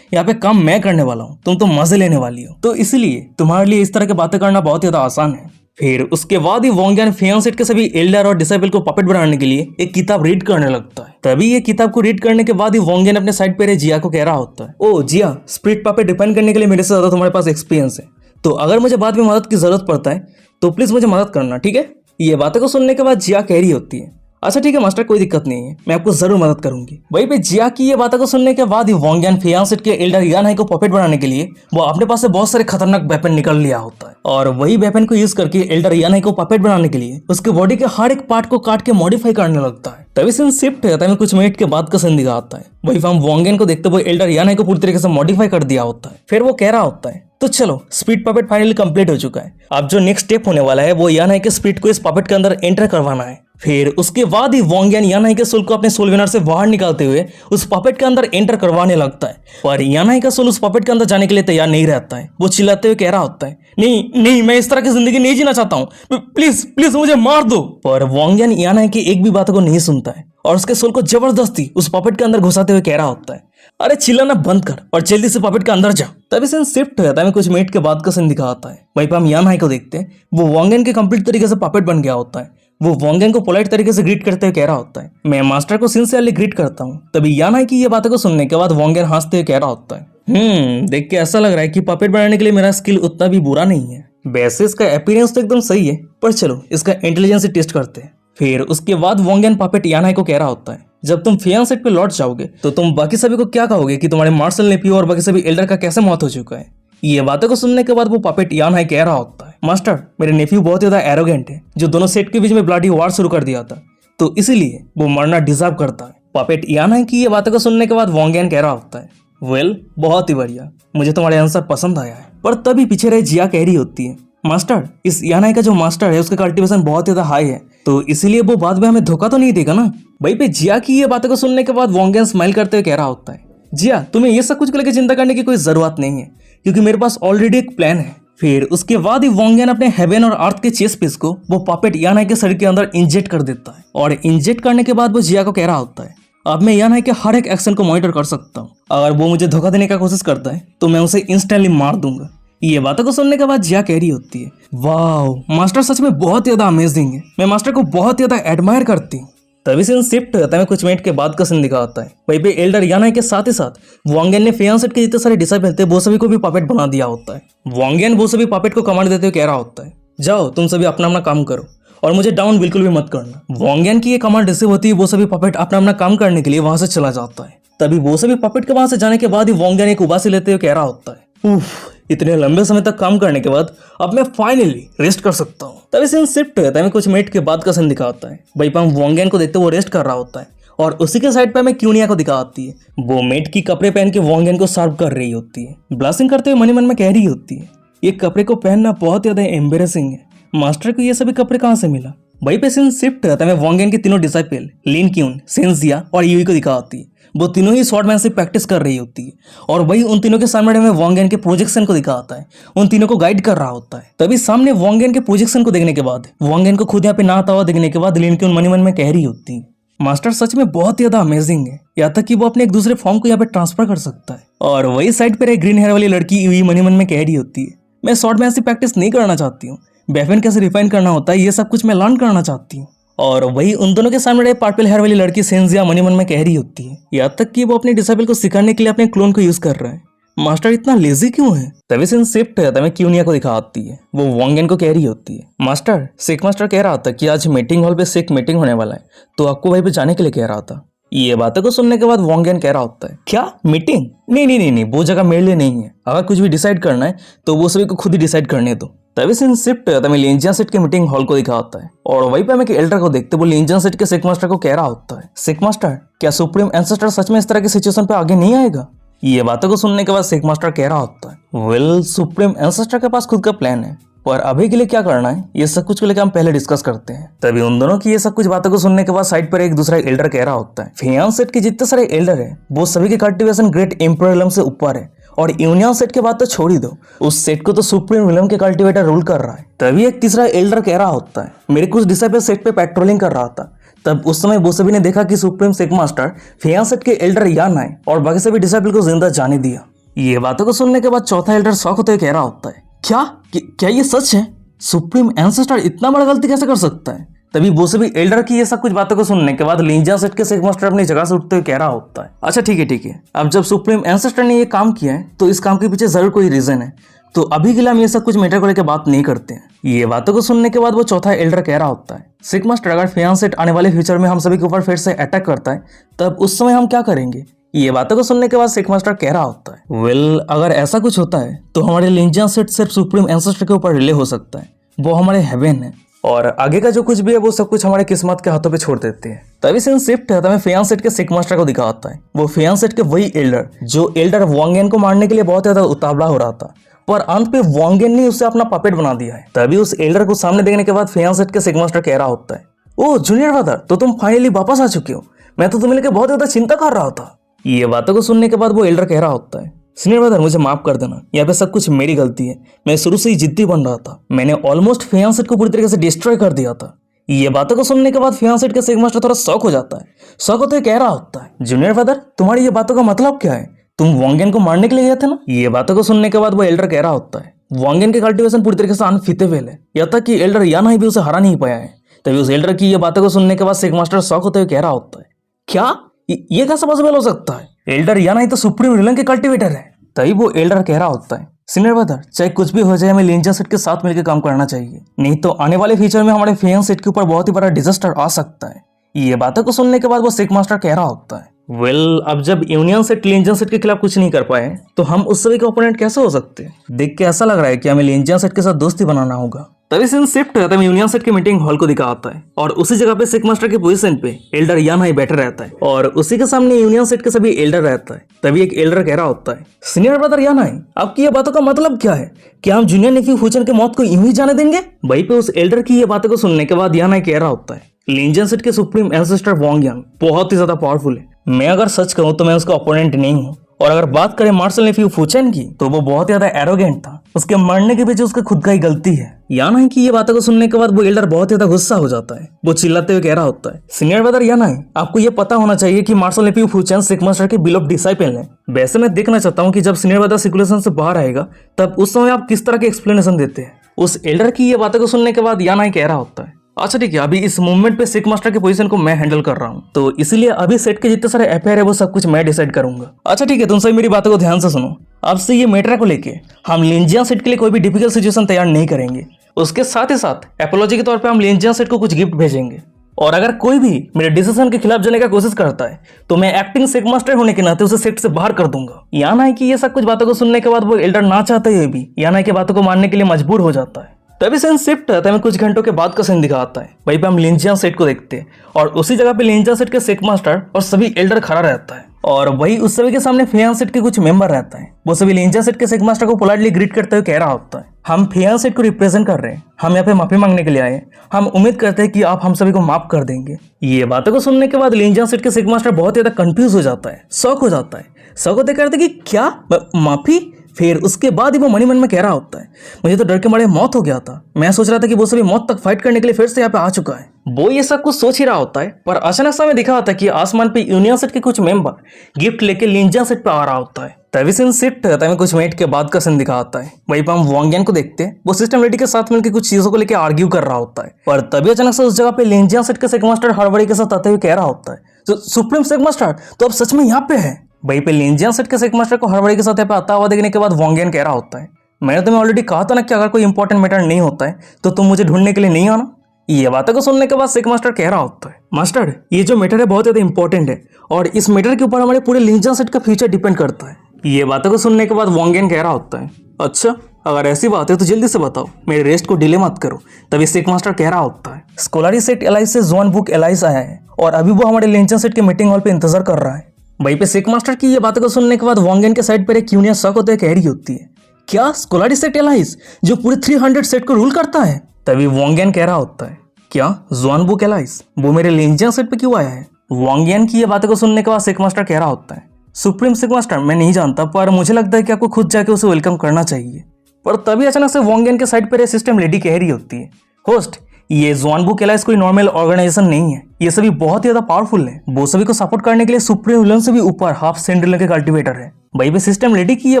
यहाँ पे काम मैं करने वाला हूँ, तुम तो मजे लेने वाली हो, तो इसलिए तुम्हारे लिए इस तरह की बातें करना बहुत ज्यादा आसान है। फिर उसके बाद ही वोंगियन फेयान सेट के सभी एल्डर और डिसाइपल को पपेट बनाने के लिए एक किताब रीड करने लगता है। तभी ये किताब को रीड करने के बाद ही वोंगियन अपने साइड पे रहे जिया को कह रहा होता है, ओ जिया, स्प्रिट पपेट डिफाइन करने के लिए मेरे से ज्यादा तुम्हारे पास एक्सपीरियंस है, तो अगर मुझे बाद में मदद की जरूरत पड़ता है तो प्लीज मुझे मदद करना, ठीक है। ये बातें को सुनने के बाद जिया कह रही होती है, अच्छा ठीक है मास्टर, कोई दिक्कत नहीं है, मैं आपको जरूर मदद करूंगी। वहीं पे जिया की ये बातों को सुनने के बाद ही वोंगियन फेयान सेट के एल्डर यानहाई को पपेट बनाने के लिए वो अपने पास से बहुत सारे खतरनाक वेपन निकल लिया होता है, और वही वेपन को यूज करके एल्डर यानहाई को पपेट बनाने के लिए उसके बॉडी के हर एक पार्ट को काट के मॉडिफाई करने लगता है। तभी सीन शिफ्ट होता है, कुछ मिनट के बाद का सीन दिखाता है। वही हम वोंगियन को देखते हुए एल्डर यानहाई को पूरी तरीके से मॉडिफाई कर दिया होता है। फिर वो कह रहा होता है, तो चलो स्पीड पपेट फाइनली कंप्लीट हो चुका है, अब जो नेक्स्ट स्टेप होने वाला है वो यानहाई के स्पीड को इस पपेट के अंदर एंटर करवाना है। फिर उसके बाद ही वोंगियन यानहाई के सोल को अपने सोल विनर से बाहर निकालते हुए उस पपेट के अंदर एंटर करवाने लगता है, पर यानहाई का सोल उस पपेट के अंदर जाने के लिए तैयार नहीं रहता है। वो चिल्लाते हुए कह रहा होता है, नहीं नहीं, मैं इस तरह की जिंदगी नहीं जीना चाहता हूँ, प्लीज प्लीज मुझे मार दो। पर वोंगियन यानहाई की एक भी बात को नहीं सुनता है और उसके सोल को जबरदस्ती उस पपेट के अंदर घुसाते हुए कह रहा होता है, अरे चिल्लाना बंद कर और जल्दी से पपेट के अंदर जा। तभी सीन शिफ्ट हो जाता है, कुछ मिनट के बाद का सीन दिखाता है। वहीं पर हम यानहाई को देखते हैं, वो वोंगियन के कंप्लीट तरीके से पपेट बन गया होता है। वो वोंगियन को पोलाइट तरीके से ग्रीट करते हुए कह रहा होता है, मैं मास्टर को सिंसियरली ग्रीट करता हूँ। तभी यानहाई की ये बातों को सुनने के बाद वोंगियन हंसते हुए कह रहा होता है, देख के ऐसा लग रहा है कि पपेट बनाने के लिए मेरा स्किल उतना भी बुरा नहीं है, वैसे इसका अपीयरेंस तो एकदम सही है, पर चलो इसका इंटेलिजेंस टेस्ट करते हैं। फिर उसके बाद वोंगियन पपेट यानहाई को कह रहा होता है, जब तुम फेयान सेट पे लौट जाओगे तो तुम बाकी सभी को क्या कहोगे कि तुम्हारे मार्शल नेपियो और बाकी सभी एल्डर का कैसे मौत हो चुका है। ये बातों को सुनने के बाद वो पपेट यानहाई कह रहा होता है, मास्टर मेरे नेफ्यू बहुत ज्यादा एरोगेंट है, जो दोनों सेट के बीच में ब्लडी वार शुरू कर दिया था, तो इसीलिए वो मरना डिजर्व करता है। पपेट यानहाई की ये बातों को सुनने के बाद वोंगियन कह रहा होता है, वेल बहुत ही बढ़िया, मुझे तुम्हारे आंसर पसंद आया है। पर तभी पीछे रहे जिया कह रही होती है, मास्टर इस यानहाई का जो मास्टर है उसका कल्टीवेशन बहुत ज्यादा हाई है, तो इसीलिए वो बाद में हमें धोखा तो नहीं देगा ना। वहीं पे जिया की ये बातों को सुनने के बाद वोंगियन स्माइल करते हुए कह रहा होता है, जिया तुम्हें ये सब कुछ को लेकर चिंता करने की कोई जरूरत नहीं है, क्योंकि मेरे पास ऑलरेडी एक प्लान है। फिर उसके बाद ही वोंगियन अपने हेवन और अर्थ के चेस पीस को वो पपेट यानहाई के शरीर के अंदर इंजेक्ट कर देता है, और इंजेक्ट करने के बाद वो जिया को कह रहा होता है, अब मैं यानहाई के हर एक एक्शन को मॉनिटर कर सकता हूँ, अगर वो मुझे धोखा देने का कोशिश करता है तो मैं उसे इंस्टेंटली मार दूंगा। ये बातों को सुनने के बाद जिया कह रही होती है, वाह मास्टर सच में बहुत ज्यादा अमेजिंग है, मैं मास्टर को बहुत ज्यादा एडमायर करती हूँ। तभी सीन शिफ्ट हो जाता है, कुछ मिनट के बाद का सीन दिखाता है। वहीं पे एल्डर यानहाई के साथ ही साथ वोंगियन ने फेयान सेट के जितने सारे डिसाइपल थे वो सभी को भी पपेट बना दिया होता है। वोंगियन वो सभी पपेट को कमांड देते हुए कह रहा होता है, जाओ तुम सभी अपना अपना काम करो और मुझे डाउन बिल्कुल भी मत करना। वोंगियन की ये कमांड रिसीव होती है, वो सभी पपेट अपना अपना काम करने के लिए वहां से चला जाता है। तभी वो सभी पपेट के वहां से जाने के बाद ही वोंगियन एक उबासी लेते हुए कह रहा होता है, उफ इतने लंबे समय तक काम करने के बाद अब मैं फाइनली रेस्ट कर सकता हूँ। तभी सीन शिफ्ट हो जाता है, कुछ मिनट के बाद का सीन दिखाता है। वहीं पर हम वोंगियन को देखते वो रेस्ट कर रहा होता है, और उसी के साइड पे हमें क्यूनिया को दिखाती है, वो मेट की कपड़े पहन के वोंगियन को सर्व कर रही होती है। ब्लास्टिंग करते हुए मन में कह रही होती है, ये कपड़े को पहनना बहुत ज्यादा एम्बेरसिंग है, मास्टर को ये सभी कपड़े कहाँ से मिला। वहीं पे सीन शिफ्ट रहता है, वोंगियन के तीनों डिसाइपल लिन क्यून, सेंजिया और यूई को दिखाती है, वो तीनों ही स्वॉर्डमैन से प्रैक्टिस कर रही होती है, और वही उन तीनों के सामने में वोंगियन के प्रोजेक्शन को दिखाता है, उन तीनों को गाइड कर रहा होता है। तभी सामने वोंगियन के प्रोजेक्शन को देखने के बाद, वोंगियन को खुद यहाँ पे ना आता हुआ देखने के बाद लिन क्यून मन में कह रही होती है, मास्टर सच में बहुत ज्यादा अमेजिंग है, यहाँ तक कि वो अपने एक दूसरे फॉर्म को यहाँ पे ट्रांसफर कर सकता है। और वही साइड पे ग्रीन हेयर वाली लड़की यूई मन में कह रही होती है, मैं स्वॉर्डमैन से प्रैक्टिस नहीं करना चाहती हूँ, वेपन कैसे रिफाइन करना होता है ये सब कुछ मैं लर्न करना चाहती हूँ। और वही उन दोनों के सामने पर्पल हेयर वाली लड़की सेंजिया मन में कह रही होती है, यहाँ तक कि वो अपने डिसाइपल को सिखाने के लिए अपने क्लोन को यूज कर रहा है, मास्टर इतना लेजी क्यों है। तभी सीन शिफ्ट है, तभी क्यूनिया को दिखाती है, वो वोंगियन को कह रही होती है, मास्टर सिक मास्टर कह रहा था कि आज मीटिंग हॉल पे सिक मीटिंग होने वाला है, तो आपको वहीं पे जाने के लिए कह रहा था। ये बातों को सुनने के बाद वोंगियन कह रहा होता है, क्या मीटिंग? नहीं नहीं नहीं नहीं, वो जगह मेरे लिए नहीं है। अगर कुछ भी डिसाइड करना है तो वो सभी को खुद ही डिसाइड करने दो। तभी सीन शिफ्ट हमें लिंजियन सेट के मीटिंग हॉल को दिखा होता है और वहीं पे हमें एल्डर को देखते वो लिंजियन सेट के सिक मास्टर को कह रहा होता है, सिक मास्टर क्या सुप्रीम एंसेस्टर सच में इस तरह की सिचुएशन पे आगे नहीं आएगा? ये बातों को सुनने के बाद सिक मास्टर कह रहा होता है, वेल सुप्रीम एंसेस्टर के पास खुद का प्लान है, पर अभी के लिए क्या करना है ये सब कुछ को लेकर हम पहले डिस्कस करते हैं। तभी उन दोनों की ये सब कुछ बातों को सुनने के बाद साइड पर एक दूसरा एल्डर कह रहा होता है, फियान सेट के जितने सारे एल्डर है वो सभी के कल्टीवेशन ग्रेट इंपीरियलम से ऊपर है और यूनियन सेट के बाद तो छोड़ ही दो, उस सेट को तो सुप्रीम विलम के कल्टीवेटर रूल कर रहा है। तभी एक तीसरा एल्डर कह रहा होता है, मेरे कुछ डिसाइपल सेट पे पेट्रोलिंग कर रहा था, तब उस समय वो सभी ने देखा कि सुप्रीम सिक मास्टर फियान सेट के एल्डर यान आए और बाकी सभी डिसाइपल को जिंदा जाने दिया। ये बातों को सुनने के बाद चौथा एल्डर शॉक होते हुए कह रहा होता है, क्या ये सच है? सुप्रीम एंसेस्टर इतना बड़ा गलती कैसे कर सकता है? तभी वो सभी एल्डर की ये सब कुछ बातों को सुनने के बाद लिंजियन सेट के सिक मास्टर अपनी जगह से उठते हुए कह रहा होता है, अच्छा ठीक है, अब जब सुप्रीम एंसेस्टर ने ये काम किया है तो इस काम के पीछे जरूर कोई रीजन है, तो अभी के लिए हम ये सब कुछ मैटर को लेकर बात नहीं करते हैं। ये बातों को सुनने के बाद वो चौथा एल्डर कह रहा होता है, सिक मास्टर अगर फियान सेट आने वाले फ्यूचर में हम सभी के ऊपर फिर से अटैक करता है तब उस समय हम क्या करेंगे? ये बातों को सुनने के बाद सिक मास्टर कह रहा होता है, वेल अगर ऐसा कुछ होता है तो हमारे लिंजियन सेट सिर्फ सुप्रीम एंसेस्टर के ऊपर रिले हो सकता है, वो हमारे हेवन है और आगे का जो कुछ भी है वो सब कुछ हमारे किस्मत के हाथों पे छोड़ देते हैं। तभी सीन शिफ्ट है हमें फियान सेट के सिक मास्टर को दिखा होता है, वो फियान सेट के वही एल्डर जो एल्डर वोंगियन को मारने के लिए बहुत ज्यादा उतावला हो रहा था, पर अंत पे वोंगियन ने उसे अपना पपेट बना दिया है। तभी उस एल्डर को सामने देखने के बाद फियान सेट के सिक मास्टर कह रहा होता है, ओ जूनियर ब्रदर, तो तुम फाइनली वापस आ चुके हो, मैं तो तुम्हें लेकर बहुत ज्यादा चिंता कर रहा था। ये बातों को सुनने के बाद वो एल्डर कह रहा होता है, सीनियर ब्रदर मुझे माफ कर देना, यहाँ पे सब कुछ मेरी गलती है, मैं शुरू से ही जिद्दी बन रहा था, मैंने ऑलमोस्ट फियान सेट को पूरी तरीके से डिस्ट्रॉय कर दिया था। ये बातों को सुनने के बाद फियान सेट का सिक मास्टर थोड़ा शॉक हो जाता है, शॉक होते हुए कह रहा होता है, जूनियर ब्रदर तुम्हारी ये बातों का मतलब क्या है? तुम वोंगियन को मारने के लिए गए थे ना? ये बातों को सुनने के बाद वो एल्डर कह रहा होता है, वोंगियन के कल्टीवेशन पूरी तरीके से अनफिटेबल है, यहाँ तक कि एल्डर याना ही भी उसे हरा नहीं पाया है। तभी उस एल्डर की ये बातों को सुनने के बाद सिक मास्टर शॉक होते हुए कह रहा होता है, क्या ये कैसा पॉसिबल हो सकता है? एल्डर याना ही तो सुप्रीम विलन के कल्टीवेटर है। तभी वो एल्डर कह रहा होता है, सीनियर ब्रदर चाहे कुछ भी हो जाए हमें लिंजियन सेट के साथ मिलकर काम करना चाहिए, नहीं तो आने वाले फ्यूचर में हमारे फियान सेट के ऊपर बहुत ही बड़ा डिजास्टर आ सकता है। ये बातों को सुनने के बाद वो सिक मास्टर कह रहा होता है, वेल अब जब यूनियन सेट लिंजियन सेट के खिलाफ कुछ नहीं कर पाए तो हम उस सभी के ओपोनेंट कैसे हो सकते हैं? देख के ऐसा लग रहा है कि हमें लिंजियन सेट के साथ दोस्ती बनाना होगा। तभी सीन शिफ्ट है तभी यूनियन सेट के मीटिंग हॉल को दिखा आता है और उसी जगह पे सिक मास्टर की पोजीशन पे एल्डर यान ही बैठा रहता है और उसी के सामने यूनियन सेट के सभी एल्डर रहता है। तभी एक एल्डर कह रहा होता है, सीनियर ब्रदर यान ही आपकी ये बातों का मतलब क्या है? क्या हम जूनियर नेफ्यू फूचन के मौत को यूं ही जाने देंगे? वहीं पे उस एल्डर की ये बातों को सुनने के बाद यान ही कह रहा होता है, लिंजियन सेट के सुप्रीम एंसेस्टर वोंगियन बहुत ही ज्यादा पावरफुल है, मैं अगर सच कहूं तो मैं उसका ओपोनेंट नहीं हूं, और अगर बात करें मार्शल नेफ्यू फूचन की तो वो बहुत ज्यादा एरोगेंट था, उसके मरने के पीछे उसका खुद का ही गलती है। याना है कि ये बातों को सुनने के बाद वो एल्डर बहुत ज्यादा गुस्सा हो जाता है, वो चिल्लाते हुए कह रहा होता है, सीनियर ब्रदर याना है आपको ये पता होना चाहिए कि मार्शल नेफ्यू फूचन सिक मास्टर के बिलोव डिसाइपल है। वैसे मैं देखना चाहता हूँ कि जब सीनियर ब्रदर सिकुलेशन से बाहर आएगा तब उस समय आप किस तरह के एक्सप्लेनेशन देते हैं। उस एल्डर की ये बातों को सुनने के बाद याना ही कह रहा होता है, अच्छा ठीक है, अभी इस मूवमेंट पे सिक मास्टर की पोजीशन को मैं हैंडल कर रहा हूँ, तो इसीलिए अभी सेट के जितने सारे अफेयर है वो सब कुछ मैं डिसाइड करूंगा। अच्छा ठीक है, तुम सभी मेरी बातों को ध्यान से सुनो, अब से ये मैटर को लेके हम लिंजियन सेट के लिए कोई भी डिफिकल्ट सिचुएशन तैयार नहीं करेंगे, उसके साथ ही साथ एपोलॉजी के तौर पर हम लिंजियन सेट को कुछ गिफ्ट भेजेंगे, और अगर कोई भी मेरे डिसीजन के खिलाफ जाने का कोशिश करता है तो मैं एक्टिंग सिक मास्टर होने के नाते उसे सेट से बाहर कर दूंगा। याना है कि ये सब कुछ बातों को सुनने के बाद वो एल्डर ना चाहते हुए भी याना की बातों को मानने के लिए मजबूर हो जाता है। तभी सीन शिफ्ट है हमें कुछ घंटों के बाद का सीन दिखाता है, वहीं पे हम लिंजियन सेट को देखते हैं और उसी जगह पे लिंजियन सेट के सिक मास्टर और सभी एल्डर खड़ा रहता है और वही उस सभी के सामने फियान सेट के कुछ मेंबर रहता है। वो सभी लिंजियन सेट के सिक मास्टर को पोलाइटली ग्रीट करते हुए कह रहा होता है, हम फियान सेट को रिप्रेजेंट कर रहे हैं, हम यहाँ पे माफी मांगने के लिए आए, हम उम्मीद करते हैं कि आप हम सभी को माफ कर देंगे। ये बातों को सुनने के बाद लिंजियन सेट के सिक मास्टर बहुत ज्यादा कंफ्यूज हो जाता है, शॉक हो जाता है, शॉक होते कहते कि क्या माफी? फिर उसके बाद ही वो मन ही मन में कह रहा होता है, मुझे तो डर के मारे मौत हो गया था, मैं सोच रहा था कि वो सभी मौत तक फाइट करने के लिए फिर से यहाँ पे आ चुका है। वो ये सब कुछ सोच ही रहा होता है, पर अचानक समय दिखा होता है कि आसमान पे यूनियन सेट के कुछ मेंबर गिफ्ट लेके लिंजियन सेट पे आ रहा होता है। तभी सीन शिफ्ट होता है कुछ मिनट के बाद का सीन दिखा होता है, वहीं पर हम वोंगियन को देखते हैं, वो सिस्टम रेडी के साथ मिलकर कुछ चीजों को लेकर आर्ग्यू कर रहा होता है, पर तभी अचानक से उस जगह पे लिंजियन सेट के सिक मास्टर हड़बड़ी के साथ आते हुए कह रहा होता है, तो सुप्रीम सिक मास्टर तो अब सच में यहाँ पे है। वहीं पे लिंजियन सेट के सिक मास्टर को हड़बड़ी के साथ यहाँ पे आता हुआ देखने के बाद वोंगियन कह रहा होता है, मैंने तुम्हें ऑलरेडी कहा था ना कि अगर कोई इंपॉर्टेंट मैटर नहीं होता है तो तुम मुझे ढूंढने के लिए नहीं आना। ये बातों को सुनने के बाद सिक मास्टर कह रहा होता है, मास्टर ये जो मैटर है बहुत ज्यादा इंपॉर्टेंट है और इस मैटर के ऊपर हमारे पूरे लिंजन सेट का फ्यूचर डिपेंड करता है। ये बातों को सुनने के बाद वोंगेन कह रहा होता है, अच्छा अगर ऐसी बात है तो जल्दी से बताओ, मेरे रेस्ट को डिले मत करो। तभी सिक मास्टर कह रहा होता है, स्कोलारी सेट एलाइज से जोन बुक एलाइज आया है और अभी वो हमारे लिंजन सेट के मीटिंग हॉल पे इंतजार कर रहा है। वहीं पे सिक मास्टर की ये बातों को सुनने के बाद वोंगेन के साइड पर एक यूनियन शक होते हुए कह रही होती है, क्या स्कोलारी सेट एलाइज जो पूरे 300 सेट को रूल करता है? तभी वोंगेन कह रहा होता है, क्या जोन बुक एलाइज वो मेरे लिंजन सेट पे क्यों आया है? वोंगेन की ये बातों को सुनने के बाद सिक मास्टर कह रहा होता है, सुप्रीम सिक मास्टर मैं नहीं जानता पर मुझे लगता है कि आपको खुद जाके उसे वेलकम करना चाहिए। पर तभी अचानक से वोंगेन के साइड पर सिस्टम लेडी कह रही होती है, होस्ट ये जोन बुक एलाइज कोई नॉर्मल ऑर्गेनाइजेशन नहीं है, ये सभी बहुत ही ज्यादा पावरफुल है, वो सभी को सपोर्ट करने के लिए सुप्रीम विलन से भी ऊपर हाफ सेंट्रल के कल्टिवेटर है। वहीं पे सिस्टम लेडी की ये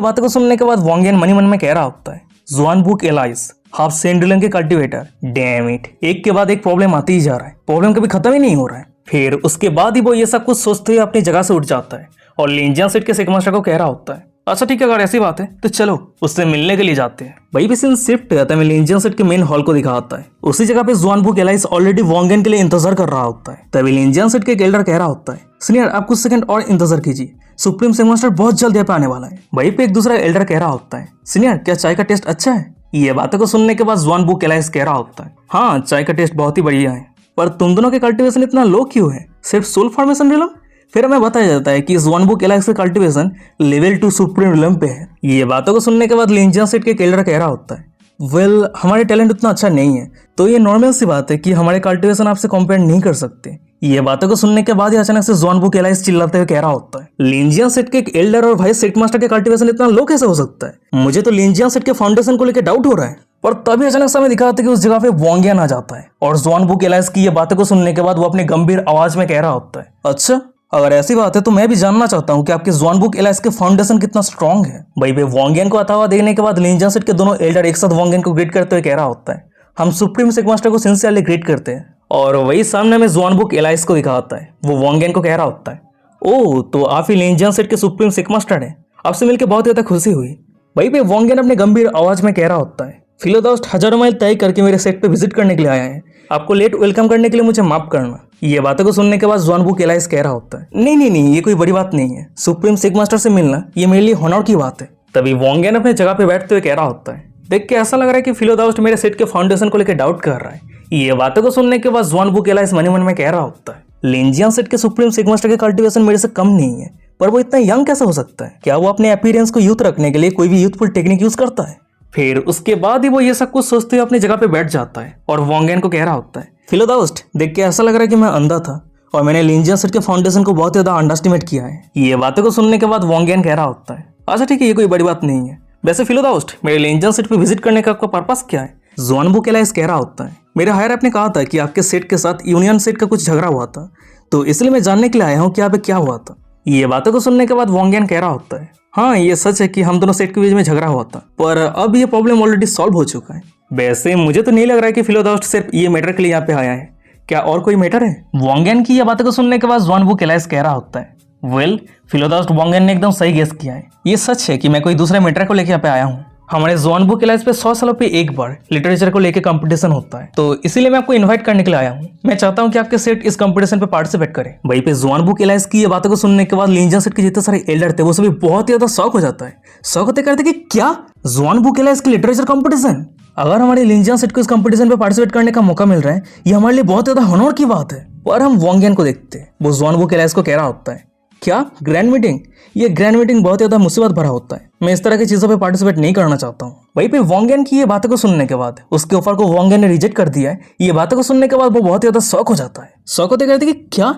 बातों को सुनने के बाद वोंगेन मनी मन में कह रहा होता है, zone book allies half central के कल्टिवेटर, डैम इट, एक के बाद एक प्रॉब्लम आती ही जा रहा है, प्रॉब्लम कभी खत्म ही नहीं हो रहा है। फिर उसके बाद ही वो ये सब कुछ सोचते हुए अपनी जगह से उठ जाता है और लिंजियन सेट के सिक मास्टर को कह रहा होता है, अच्छा ठीक है अगर ऐसी बात है तो चलो उससे मिलने के लिए जाते हैं। वही पे सीन शिफ्ट करता है, लिंजियन सेट के मेन हॉल को दिखाता है। उसी जगह पे जोन बुक एलाइज ऑलरेडी वोंगेन के लिए इंतजार कर रहा होता है। तभी लिंजियन सेट के एक एल्डर कह रहा होता है, सीनियर आप कुछ सेकंड और इंतजार कीजिए, सुप्रीम सिक मास्टर बहुत जल्द यहाँ पे आने वाला है। वहीं पे एक दूसरा एल्डर कह रहा होता है, सीनियर क्या चाय का टेस्ट अच्छा है? ये बातों को सुनने के बाद जोन बुक एलाइज कह रहा होता है, हाँ चाय का टेस्ट बहुत ही बढ़िया है, पर तुम दोनों के कल्टिवेशन इतना लो क्यों है, सिर्फ सोल फॉर्मेशन रिलम? फिर हमें बताया जाता है कि जोन बुक एलाइज का कल्टिवेशन लेवल 2 सुप्रीम रिलम पे है। ये बातों को सुनने के बाद लिंजियन सेट के एल्डर कह रहा होता है, वेल हमारे टैलेंट उतना अच्छा नहीं है तो ये नॉर्मल सी बात है कि हमारे कल्टिवेशन आपसे कंपेयर नहीं कर सकते। ये बातों को सुनने के बाद ही अचानक से जोन बुक एलाइज चिल्लाते हुए कह रहा होता है, लिंजियन सेट के एक एल्डर और वाइस सेट मास्टर के कल्टिवेशन इतना लो कैसे हो सकता है? मुझे तो लिंजियन सेट के फाउंडेशन को लेकर डाउट हो रहा है। पर तभी अचानक से हमें दिखाते कि उस जगह पे वोंगेन आ जाता है और जोन बुक एलाइज की ये बातों को सुनने के बाद वो अपने गंभीर आवाज में कह रहा होता है, अच्छा अगर ऐसी बात है तो मैं भी जानना चाहता हूँ कि आपके जोन बुक एलाइज के फाउंडेशन कितना स्ट्रॉन्ग है। भाई पे वोंगेन को आता हुआ देखने के बाद लिंजियन सेट के दोनों एल्डर एक साथ वोंगेन को ग्रीट करते हुए कह रहा होता है, हम सुप्रीम सिक मास्टर को सिंसियरली ग्रीट करते हैं। और वही सामने में जोन बुक एलाइज को दिखाता है, वो वोंगेन को कह रहा होता है, ओह तो आप ही लिंजियन सेट के सुप्रीम सिक मास्टर हैं, आपसे मिलकर बहुत ज्यादा खुशी हुई। वहीं पे वोंगेन अपने गंभीर आवाज में कह रहा होता है, फिलो दोस्त हजारों माइल तय करके मेरे सेट पे विजिट करने के लिए आया है, आपको लेट वेलकम करने के लिए मुझे माफ करना। ये बातों को सुनने के बाद जोन बुक एलाइज कह रहा होता है, नहीं ये कोई बड़ी बात नहीं है, सुप्रीम सिक मास्टर से मिलना ये मेरे लिए हॉनर की बात है। तभी वोंगेन अपने जगह पे बैठते हुए कह रहा होता है, देख के ऐसा लग रहा है कि फिलो दोस्त मेरे सेट के फाउंडेशन को लेकर डाउट कर रहा है। ये बातों को सुनने के बाद जोन बुक एलाइज मन में कह रहा होता है, लिंजियन सेट के सुप्रीम सिक मास्टर के कल्टिवेशन मेरे से कम नहीं है, पर वो इतना यंग कैसे हो सकता है? क्या वो अपने अपीयरेंस को यूथ रखने के लिए कोई भी यूथफुल टेक्निक यूज करता है? फिर उसके बाद ही वो ये सब कुछ सोचते हुए अपनी जगह पे बैठ जाता है और वोंगेन को कह रहा होता है, फिलो दोस्त देख के ऐसा लग रहा है कि मैं अंधा था और मैंने लिंजियन सेट के फाउंडेशन को बहुत ज्यादा अंडरस्टिमेट किया है। ये बातों को सुनने के बाद वोंगेन कह रहा होता है, अच्छा ठीक है ये कोई बड़ी बात नहीं है, वैसे फिलो दोस्त मेरे लिंजियन सेट पे विजिट करने का आपका पर्पस क्या है? जोन बुक एलाइज कह रहा होता है, मेरे हायर अप ने कहा था कि आपके सेट के साथ यूनियन सेट का कुछ झगड़ा हुआ था, तो इसलिए मैं जानने के लिए आया हूँ कि यहाँ पे क्या हुआ था। ये बातों को सुनने के बाद वोंगेन कह रहा होता है, हाँ ये सच है कि हम दोनों सेट के बीच में झगड़ा हुआ था, पर अब ये प्रॉब्लम ऑलरेडी सॉल्व हो चुका है। वैसे मुझे तो नहीं लग रहा है कि फिलो दोस्त सिर्फ ये मैटर के लिए यहाँ पे आया है, क्या और कोई मैटर है? वोंगेन की ये बातों को सुनने के बाद जोन बुक एलाइज कह रहा होता है, वेल फिलो दोस्त वोंगेन ने एकदम सही गेस किया है, ये सच है कि मैं कोई दूसरे मैटर को लेकर यहाँ पे आया हूँ। हमारे जोन बुक एलाइज पे 100 सालों पे एक बार लिटरेचर को लेके कंपटीशन होता है, तो इसीलिए मैं आपको इनवाइट करने के लिए आया हूँ। मैं चाहता हूँ कि आपके सेट इस कंपटीशन पे पार्टिसिपेट करे। वहीं पे जोन बुक एलाइज की ये बातों को सुनने के बाद लिंजियन सेट के जितने सारे एल्डर थे वो सभी बहुत ही ज्यादा शॉक हो जाता है। शॉक होते करते कि क्या जोन बुक एलाइज की लिटरेचर कंपटीशन, अगर हमारे लिंजियन सेट को इस कंपटीशन पे पार्टिसिपेट करने का मौका मिल रहा है ये हमारे लिए बहुत ज्यादा हॉनर की बात है। पर हम वोंगेन को देखते हैं, वो जोन बुक एलाइज को कह रहा होता है, क्या ग्रैंड मीटिंग? ये ग्रैंड मीटिंग बहुत ज्यादा मुसीबत भरा होता है, मैं इस तरह की चीजों पे पार्टिसिपेट नहीं करना चाहता हूँ। वहीं पे वोंगेन की ये बातों को सुनने के बाद उसके ऑफर को वोंगेन ने रिजेक्ट कर दिया है। ये बातों को सुनने के बाद वो बहुत ज्यादा शॉक हो जाता है। शॉक होते कहते कि क्या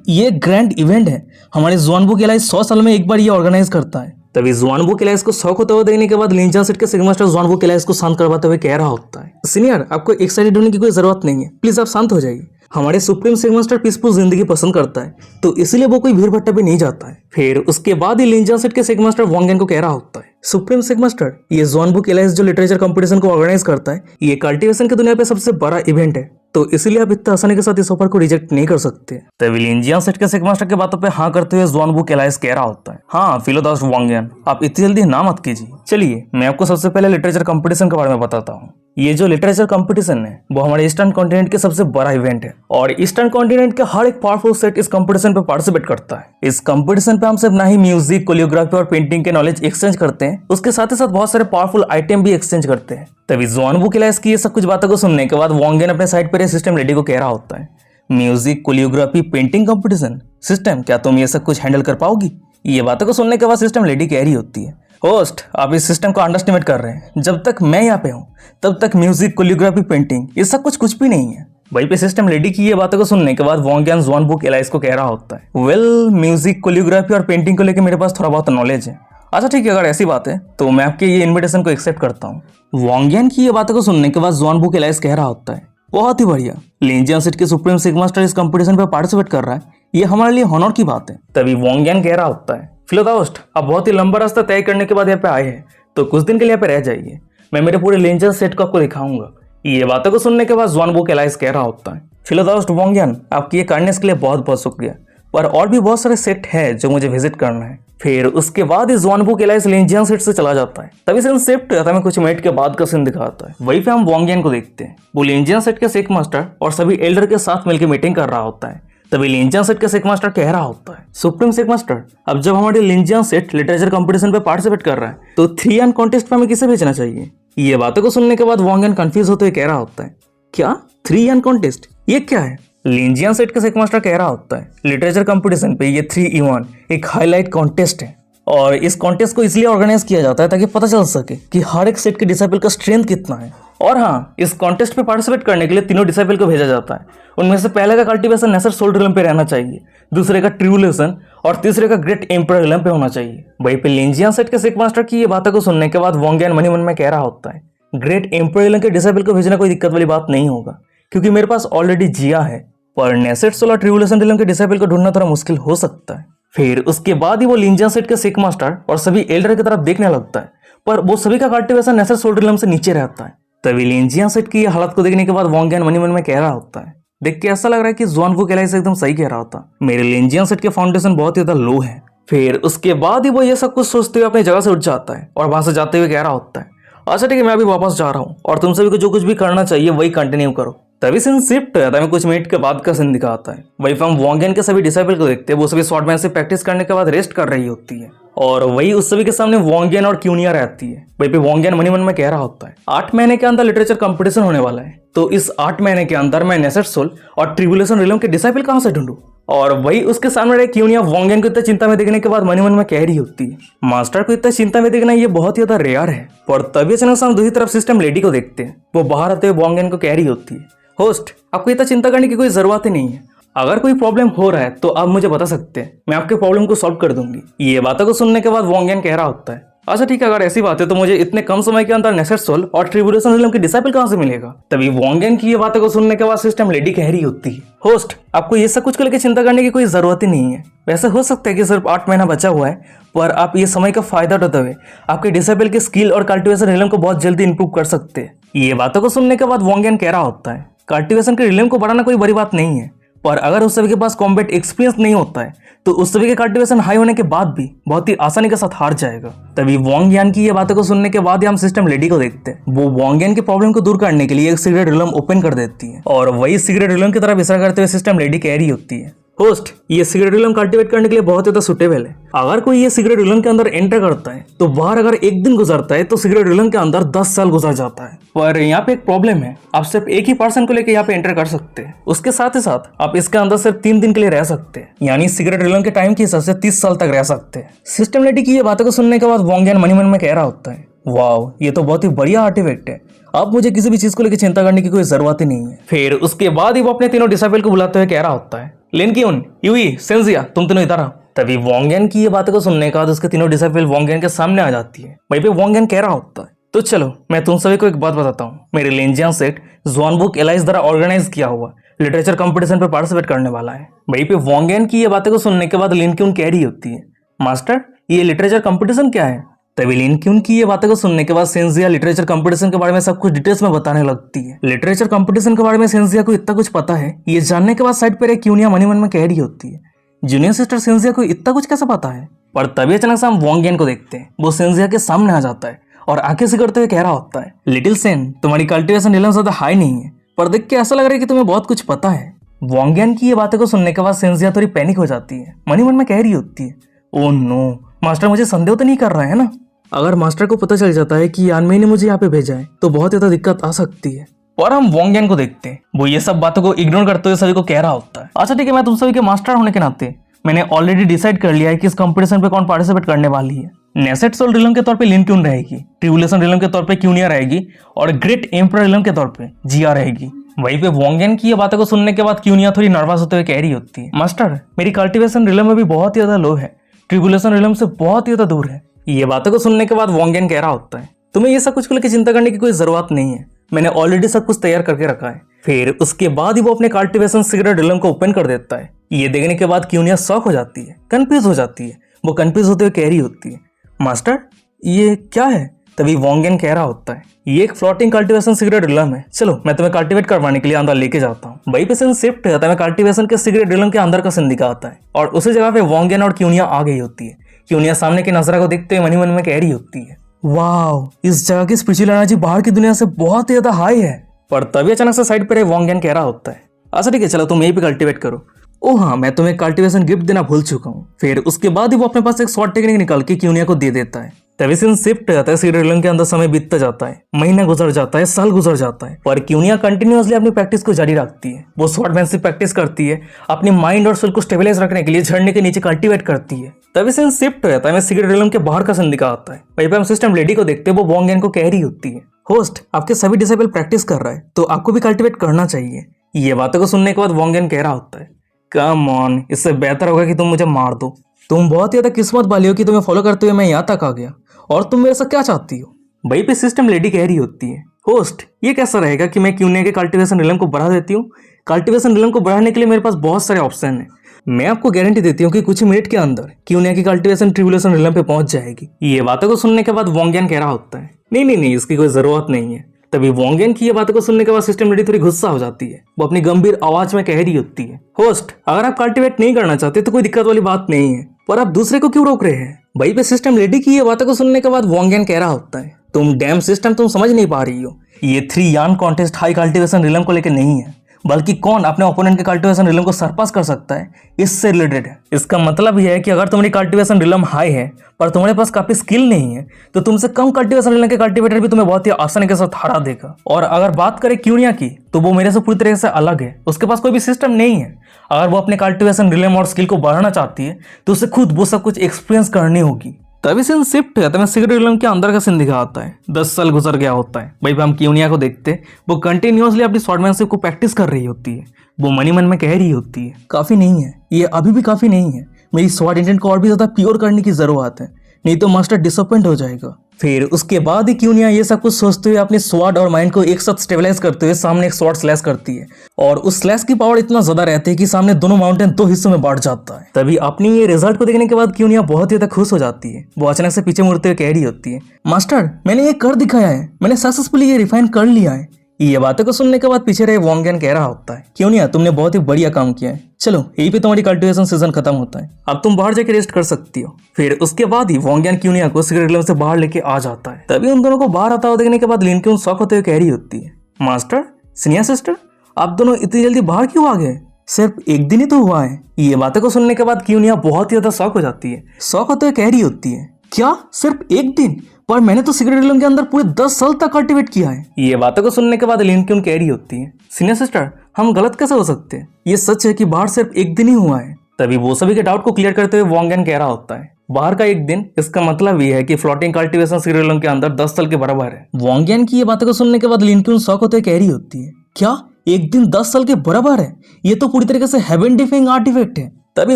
ये ग्रैंड इवेंट है, हमारे जोन बुक एलाइज 100 साल में एक बार ये ऑर्गेनाइज करता है। तभी जोन बुक एलाइज को शौक होते हुए देखने के बाद लिंजियन सेट के सिक मास्टर जोन बुक एलाइज को शांत करवाते हुए कह रहा होता है, सीनियर आपको एक्साइटेड होने की कोई जरूरत नहीं है, प्लीज आप शांत हो जाइए। हमारे सुप्रीम सिक मास्टर पीसफुल जिंदगी पसंद करता है, तो इसलिए वो कोई भीड़ भट्टा भी नहीं जाता है। फिर उसके बाद ही लिंजियन सेट के सिक मास्टर वोंगेन को कह रहा होता है, सुप्रीम सिक मास्टर ये जोन बुक एलाइज जो लिटरेचर कंपटीशन को ऑर्गेनाइज करता है ये कल्टिवेशन की दुनिया पे सबसे बड़ा इवेंट है, तो इसलिए आप इतना आसानी के साथ इस ऑफर को रिजेक्ट नहीं कर सकते। तभी लिंजियन सेट के सिक मास्टर के बातों पे हाँ करते हुए जोन बुक एलाइज कह रहा होता है, हाँ फिलो दोस्त वोंगेन आप इतनी जल्दी ना मत कीजिए, चलिए मैं आपको सबसे पहले लिटरेचर कंपटीशन के बारे में बताता हूँ। ये जो लिटरेचर कंपटीशन है वो हमारे ईस्टर्न कॉन्टिनेंट के सबसे बड़ा इवेंट है और ईस्टर्न कॉन्टिनेंट के हर एक पावरफुल सेट इस कंपटीशन पे पार्टिसिपेट करता है। इस कंपटीशन पे हम सिर्फ ना ही म्यूजिक, कोरियोग्राफी और पेंटिंग के नॉलेज एक्सचेंज करते हैं, उसके साथ ही साथ बहुत सारे पावरफुल आइटम भी एक्सचेंज करते हैं। तभी ज़ुआनवू किलाइस की ये सब कुछ बातों को सुनने के बाद वांग यन अपने साइड पर सिस्टम लेडी को कह रहा होता है, music, choreography, painting competition, system क्या तुम ये सब कुछ हैंडल कर पाओगी? ये बातों को सुनने के बाद सिस्टम लेडी कह रही होती है, होस्ट आप इस सिस्टम को अंडरस्टिमेट कर रहे हैं, जब तक मैं यहाँ पे हूँ तब तक म्यूजिक, कोरियोग्राफी, पेंटिंग ये सब कुछ भी नहीं है। वहीं पे सिस्टम लेडी की ये बातों को सुनने के बाद वांग यान ज़ुआनवू किलाइस को कह रहा होता है, वेल म्यूजिक, कोरियोग्राफी और पेंटिंग को लेकर मेरे पास थोड़ा बहुत नॉलेज है। अच्छा ठीक है, अगर ऐसी बात है तो मैं आपके ये इन्विटेशन को एक्सेप्ट करता हूँ। वांग यान की ये बातों को सुनने के बाद ज़ुआनवू किलाइस कह रहा होता है, बहुत ही बढ़िया, लिंजियन सेट के सुप्रीम सिग मास्टर इस कंपटीशन पे पार्टिसिपेट कर रहा है, ये हमारे लिए हॉनर की बात है। तभी वांग यान कह रहा होता है, फिलोदाउस्ट आप बहुत ही लंबा रास्ता तय करने के बाद यहाँ पे आए हैं तो कुछ दिन के लिए यहाँ पे रह जाइए, मैं मेरे पूरे लिंजियन सेट को आपको दिखाऊंगा। ये बातों को सुनने के बाद ज़ुआनवू किलाइस कह रहा होता है, फिलोदाउस्ट वांग यान आपकी ये काइंडनेस के लिए बहुत बहुत शुक्रिया, पर और भी बहुत सारे सेट है जो मुझे विजिट करना है। फिर उसके बाद इस ज़ुआनवू किलाइस लिंजियन सेट से चला जाता है। तभी सीन शिफ्ट होता है, कुछ मिनट के बाद का सीन दिखाता है। वहीं पे हम वांग यान को देखते हैं, वो लिंजियन सेट के सिक मास्टर और सभी एल्डर के साथ मिलकर मीटिंग कर रहा होता है। तभी लिंजियन सेट के सिक मास्टर कह रहा होता है, सुप्रीम सिक मास्टर अब जब हमारे लिंजियन सेट लिटरेचर कंपटीशन पे पार्टिसिपेट कर रहा है तो 3 कॉन्टेस्ट पे हमें किसे भेजना चाहिए? ये बातों को सुनने के बाद वांग यान कंफ्यूज होते हुए कह रहा होता है, क्या 3 कॉन्टेस्ट, ये क्या है? लिंजियन सेट के सिक मास्टर कह रहा होता है, लिटरेचर कंपटीशन पे ये 3 एक हाईलाइट कॉन्टेस्ट है और इस कॉन्टेस्ट को इसलिए ऑर्गेनाइज किया जाता है ताकि पता चल सके कि हर एक सेट के डिसाइपल का स्ट्रेंथ कितना है। और हाँ, इस कॉन्टेस्ट पे पार्टिसिपेट करने के लिए तीनों डिसाइपल को भेजा जाता है। उनमें से पहले का कल्टीवेशन नेसर सोल्ड रिलम पे रहना चाहिए, दूसरे का ट्रिब्यूलेशन और तीसरे का ग्रेट एम्परर रिलम पे होना चाहिए। वहीं पे लिंजियन सेट के सिक मास्टर की ये बातों को सुनने के बाद वांग यान मन में कह रहा होता है, ग्रेट एम्परर रिलम के डिसाइपल को भेजना कोई दिक्कत वाली बात नहीं होगा क्योंकि मेरे पास ऑलरेडी जिया है, पर नेसेट सोल और ट्रिब्यूलेशन रिलम के डिसाइपल को ढूंढना थोड़ा मुश्किल हो सकता है। फिर उसके बाद ही वो लिंजियन सेट के सिक मास्टर और सभी एल्डर की तरफ देखने लगता है, पर वो सभी का कल्टीवेशन नेसर सोल्ड रिलम से नीचे रहता है। तभी लिंजियन सेट की हालत को देखने के बाद वांग यान मन में कह रहा होता है, देख के ऐसा लग रहा है कि ज़ुआनवू किलाइस एकदम सही कह रहा होता, मेरे लिंजियन सेट के फाउंडेशन बहुत ही ज्यादा लो है। फिर उसके बाद ही वो ये सब कुछ सोचते हुए अपनी जगह से उठ जाता है और वहां से जाते हुए कह रहा होता है, अच्छा ठीक है, मैं अभी वापस जा रहा हूँ और तुम सभी को जो कुछ भी करना चाहिए वही कंटिन्यू करो। तभी सीन शिफ्ट हो जाता है, कुछ मिनट के बाद का सीन दिखाता है। वही हम वांग यान के सभी डिसाइपल को देखते हैं, वो सभी स्वॉर्डमैन से प्रैक्टिस करने के बाद रेस्ट कर रही होती है और वही उस सभी के सामने वांग यान और क्यूनिया रहती है। वहीं पे वांग यान मन में कह रहा होता है, 8 महीने के अंदर लिटरेचर कंपटीशन होने वाला है, तो इस 8 महीने के अंदर मैं नेसेट सोल और ट्रिब्यूलेशन रिलम के डिसाइपल कहां से ढूंढूं? और वही उसके सामने रहे क्यूनिया वांग यान को इतना चिंता में देखने के बाद मन में कह रही होती है, मास्टर को इतना चिंता में देखना ये बहुत ही ज्यादा रेयर है। पर तभी अचानक हम दूसरी तरफ सिस्टम लेडी को देखते हैं, वो बाहर आते हुए वांग यान को कह रही होती है, होस्ट आपको इतना चिंता करने की कोई जरूरत ही नहीं है, अगर कोई प्रॉब्लम हो रहा है तो आप मुझे बता सकते हैं, मैं आपके प्रॉब्लम को सॉल्व कर दूंगी। ये बातों को सुनने के बाद वांग यान कह रहा होता है, अच्छा ठीक है, अगर ऐसी बात है तो मुझे इतने कम समय के अंदर नेसेट सोल और ट्रिब्यूलेशन रिलम के डिसाइपल कहां से मिलेगा? तभी वांग यान की ये बातों को सुनने के बाद सिस्टम लेडी कह रही होती है, होस्ट आपको ये सब कुछ को लेकर चिंता करने की कोई जरूरत ही नहीं है, वैसे हो सकता है कि सिर्फ 8 महीना बचा हुआ है, पर आप ये समय का फायदा उठाते हुए आपके डिसाइपल के स्किल और कल्टीवेशन रिलम को बहुत जल्दी इंप्रूव कर सकते हैं। ये बातों को सुनने के बाद वांग यान कह रहा होता है, कल्टीवेशन के रिलम को बढ़ाना कोई बड़ी बात नहीं है, पर अगर उस सभी के पास कॉम्बैट एक्सपीरियंस नहीं होता है तो उस सभी के कल्टीवेशन हाई होने के बाद भी बहुत ही आसानी के साथ हार जाएगा। तभी वांग यान की ये बातों को सुनने के बाद ही हम सिस्टम लेडी को देखते हैं, वो वांग यान के प्रॉब्लम को दूर करने के लिए एक सीक्रेट रिलम ओपन कर देती है और वही सीक्रेट रिलम की तरफ इशारा करते हुए सिस्टम लेडी कह रही होती है, होस्ट ये सीक्रेट रिलम कल्टीवेट करने के लिए बहुत ज्यादा सुटेबल है, अगर कोई ये सीक्रेट रिलम के अंदर एंटर करता है तो बाहर अगर एक दिन गुजरता है तो सीक्रेट रिलम के अंदर 10 साल गुजर जाता है। पर यहाँ पे एक प्रॉब्लम है, आप सिर्फ एक ही पर्सन को लेकर यहाँ पे एंटर कर सकते हैं, उसके साथ ही साथ आप इसके अंदर सिर्फ 3 दिन के लिए रह सकते हैं, यानी सीक्रेट रिलम के टाइम के हिसाब से 30 साल तक रह सकते हैं। सिस्टम लेडी की ये बातों को सुनने के बाद वांग यान मन में कह रहा होता है, वाओ ये तो बहुत ही बढ़िया आर्टिफैक्ट है, अब मुझे किसी भी चीज को लेकर चिंता करने की कोई जरूरत ही नहीं है। फिर उसके बाद ही वो अपने तीनों डिसाइपल को बुलाते हुए कह रहा होता है, लिनक्यून, यूई, सेंजिया तुम तीनों इधर आओ। तभी वांग यान की ये बातों को सुनने के बाद उसके तीनों डिसाइपल वांग यान के सामने आ जाती है। वहीं पे वांग यान कह रहा होता है, तो चलो मैं तुम सभी को एक बात बताता हूँ, मेरे लिंजियन सेट ज़ुआनवू किलाइस द्वारा ऑर्गेनाइज किया हुआ लिटरेचर कंपटीशन पर पार्टिसिपेट करने वाला है। वहीं पे वांग यान की ये बातें को सुनने के बाद लिनक्यून कह रही होती है, मास्टर ये लिटरेचर कंपटीशन क्या है? तभी लिनक्यून की ये बातें को सुनने के बाद सेंजिया लिटरेचर कंपटीशन के बारे में सब कुछ डिटेल्स में बताने लगती है। लिटरेचर कंपटीशन के बारे में सेंजिया को इतना कुछ पता है, ये जानने के बाद साइड पर एक क्यूनिया मन में कह रही होती है, जूनियर सिस्टर सेंजिया को इतना कुछ कैसे पता है? पर तभी अचानक से हम वांग यान को देखते हैं, वो सेंजिया के सामने आ जाता है और आंखें से करते हुए कह रहा होता है, लिटिल सेन तुम्हारी कल्टिवेशन रिलम ज्यादा हाई नहीं है, पर देख के ऐसा लग रहा है कि तुम्हें बहुत कुछ पता है। वोंगियन की ये बातें को सुनने के बाद सेंजिया थोड़ी पैनिक हो जाती है, मन ही मन में कह रही होती है, ओ नो, मास्टर मुझे संदेह तो नहीं कर रहा है ना? अगर मास्टर को पता चल जाता है कि यानमेई ने मुझे यहाँ पे भेजा है तो बहुत ज्यादा दिक्कत आ सकती है। और हम वोंगियन को देखते हैं, वो ये सब बातों को इग्नोर करते हुए सभी को कह रहा होता है, अच्छा ठीक है, मैं तुम सभी के मास्टर होने के नाते मैंने ऑलरेडी डिसाइड कर लिया है कि इस कंपटीशन पे कौन पार्टिसिपेट करने वाली है। नेसेट सोल रिलम के तौर पे लिन क्यून रहेगी, ट्रिबुलेशन रिलम के तौर पे क्यूनिया रहेगी और ग्रेट एम्परर रिलम के तौर पे जिया रहेगी। वहीं पे वोंगियन की ये बातों को सुनने के बाद क्यूनिया थोड़ी नर्वस होते हुए कह रही होती है, मास्टर मेरी कल्टिवेशन रिलम में भी बहुत ही ज्यादा लो है, ट्रिबुलेशन रिलम से बहुत ही ज्यादा दूर है। ये बातों को सुनने के बाद वोंगियन कह रहा होता है, तुम्हें ये सब कुछ को लेकर चिंता करने की कोई जरूरत नहीं है, मैंने ऑलरेडी सब कुछ तैयार करके रखा है। फिर उसके बाद ही वो अपने कल्टिवेशन सीक्रेट रिलम को ओपन कर देता है। ये देखने के बाद क्यूनिया शॉक हो जाती है, कंफ्यूज हो जाती है। वो कंफ्यूज होते हुए कह रही होती है, मास्टर ये क्या है? तभी वोंगियन कह रहा होता है, ये एक फ्लोटिंग कल्टिवेशन सीक्रेट रिलम है, चलो मैं तुम्हें कल्टिवेट करवाने के लिए अंदर लेके जाता हूँ। वही पे सीन शिफ्ट होता है, कल्टिवेशन के सीक्रेट रिलम के अंदर का सीन दिखाता है और उसी जगह पे वोंगियन और क्यूनिया आ गई होती है। क्यूनिया सामने की नजरा को देखते हुए मन ही मन में कह रही होती है, वाह, इस जगह की स्पिरिचुअल एनर्जी बाहर की दुनिया से बहुत ही ज्यादा हाई है। पर तभी अचानक से साइड पर वोंगियन कह रहा होता है, अच्छा ठीक है, चलो तुम यही पे कल्टिवेट करो। ओ हाँ, मैं तुम्हें कल्टिवेशन गिफ्ट देना भूल चुका हूँ। फिर उसके बाद ही वो अपने पास एक शॉर्ट टेक्निक निकाल के क्यूनिया को दे देता है। तभी सीन शिफ्ट हो जाता है, सीक्रेट रिलम के अंदर समय बीतता जाता है, महीना गुजर जाता है, साल गुजर जाता है, पर क्यूनिया कंटिन्यूअसली अपनी प्रैक्टिस को जारी रखती है। वो स्वॉर्डमैनशिप प्रैक्टिस करती है, अपनी माइंड और सोल को स्टेबलाइज रखने के लिए झरने के नीचे कल्टिवेट करती है। तभी सीन शिफ्ट हो जाता है, सीक्रेट रिलम के बाहर का सीन दिखाता है। वहीं पे हम सिस्टम लेडी को देखते हैं, वो वोंगियन को कह रही होती है, होस्ट आपके सभी डिसेबल प्रैक्टिस कर रहा है तो आपको भी कल्टिवेट करना चाहिए। ये बातों को सुनने के बाद वोंगियन कह रहा होता है, कम ऑन, इससे बेहतर होगा कि तुम मुझे मार दो। तुम बहुत ही ज्यादा किस्मत वाली हो कि तुम्हें फॉलो करते हुए मैं यहाँ तक आ गया, और तुम मेरे से क्या चाहती हो? वहीं पे सिस्टम लेडी कह रही होती है, होस्ट ये कैसा रहेगा कि मैं क्यूनिया के कल्टिवेशन रिलम को बढ़ा देती हूँ? कल्टिवेशन रिलम को बढ़ाने के लिए मेरे पास बहुत सारे ऑप्शन है। मैं आपको गारंटी देती हूँ कि कुछ ही मिनट के अंदर क्यूनिया की कल्टिवेशन ट्रिबुलेशन रिलम पे पहुंच जाएगी। ये बातों को सुनने के बाद वोंगियन कह रहा होता है, नहीं नहीं नहीं, इसकी कोई जरूरत नहीं है। तभी वोंगियन की ये बातों को सुनने के बाद सिस्टम लेडी थोड़ी गुस्सा हो जाती है। वो अपनी गंभीर आवाज में कह रही होती है, होस्ट अगर आप कल्टिवेट नहीं करना चाहते तो कोई दिक्कत वाली बात नहीं है, पर आप दूसरे को क्यों रोक रहे हैं? वहीं पे सिस्टम लेडी की ये बातों को सुनने के बाद वोंगियन कह रहा होता है, तुम डैम सिस्टम तुम समझ नहीं पा रही हो, ये 3 यान कॉन्टेस्ट हाई कल्टिवेशन रिलम को लेकर नहीं है, बल्कि कौन अपने ओपोनेंट के कल्टिवेशन रिलम को सरपास कर सकता है, इससे रिलेटेड है। इसका मतलब यह है कि अगर तुम्हारी कल्टिवेशन रिलम हाई है पर तुम्हारे पास काफी स्किल नहीं है तो तुमसे कम कल्टिवेशन रिलम के कल्टिवेटर भी तुम्हें बहुत ही आसानी के साथ हरा देगा। और अगर बात करें क्यूनिया की तो वो मेरे से पूरी तरह से अलग है, उसके पास कोई भी सिस्टम नहीं है। अगर वो अपने कल्टिवेशन रिलम और स्किल को बढ़ाना चाहती है तो उसे खुद वो सब कुछ एक्सपीरियंस करनी होगी। तभी सीन शिफ्ट है, सीक्रेट रिलम के अंदर का सीन दिखाता है। 10 साल गुजर गया होता है। वहीं पे हम क्यूनिया को देखते, वो कंटिन्यूअसली अपनी स्वॉर्डमैनशिप को प्रैक्टिस कर रही होती है। वो मनी मन में कह रही होती है, काफी नहीं है, ये अभी भी काफी नहीं है, मेरी स्वॉर्ड इंटेंट को और भी ज्यादा प्योर करने की जरूरत है, नहीं तो मास्टर डिसअपॉइंट हो जाएगा। फिर उसके बाद ही क्यूनिया ये सब कुछ सोचते हुए अपने स्वॉर्ड और माइंड को एक साथ स्टेबलाइज करते हुए सामने एक स्वॉर्ड स्लैश करती है, और उस स्लैश की पावर इतना ज्यादा रहती है कि सामने दोनों माउंटेन 2 हिस्सों में बांट जाता है। तभी अपनी ये रिजल्ट को देखने के बाद क्यूनिया बहुत ही ज्यादा खुश हो जाती है। वो अचानक से पीछे मुड़ते हुए कह रही होती है, मास्टर मैंने ये कर दिखाया है, मैंने सक्सेसफुली ये रिफाइन कर लिया है। ये बातों को सुनने के बाद पीछे रहे वोंगियन कह रहा होता है, क्यूनिया तुमने बहुत ही बढ़िया काम किया है, चलो यही पे तुम्हारी कल्टिवेशन सीजन खत्म होता है, अब तुम बाहर जाके रेस्ट कर सकती हो। फिर उसके बाद ही वोंगियन क्यूनिया को सीक्रेट रिलम से बाहर लेके आ जाता है। तभी उन दोनों को बाहर आता हुआ देखने के बाद लिन क्यून शॉक होते हुए कह रही होती है, मास्टर सिनिया सिस्टर आप दोनों इतनी जल्दी बाहर क्यों आ गए? सिर्फ एक दिन ही तो हुआ है। ये बातों को सुनने के बाद क्यूनिया बहुत ही ज्यादा शॉक हो जाती है। शॉक होते हुए कह रही होती है, क्या सिर्फ एक दिन? पर मैंने तो सीक्रेट रिलम के अंदर पूरे 10 साल तक कल्टिवेट किया है। ये बातों को सुनने के बाद लिन क्यून कह रही होती है, सीनियर सिस्टर हम गलत कैसे हो सकते हैं, ये सच है कि बाहर सिर्फ एक दिन ही हुआ है। तभी वो सभी के डाउट को क्लियर करते हुए वोंगियन कह रहा होता है, बाहर का एक दिन, इसका मतलब ये है कि फ्लोटिंग कल्टिवेशन सीक्रेट रिलम के अंदर 10 साल के बराबर है। वोंगियन की ये बातों को सुनने के बाद लिन क्यून शॉक होते हुए कह रही होती है, क्या एक दिन 10 साल के बराबर है? ये तो पूरी तरीके से हेवन डिफाइंग आर्टिफैक्ट है। तभी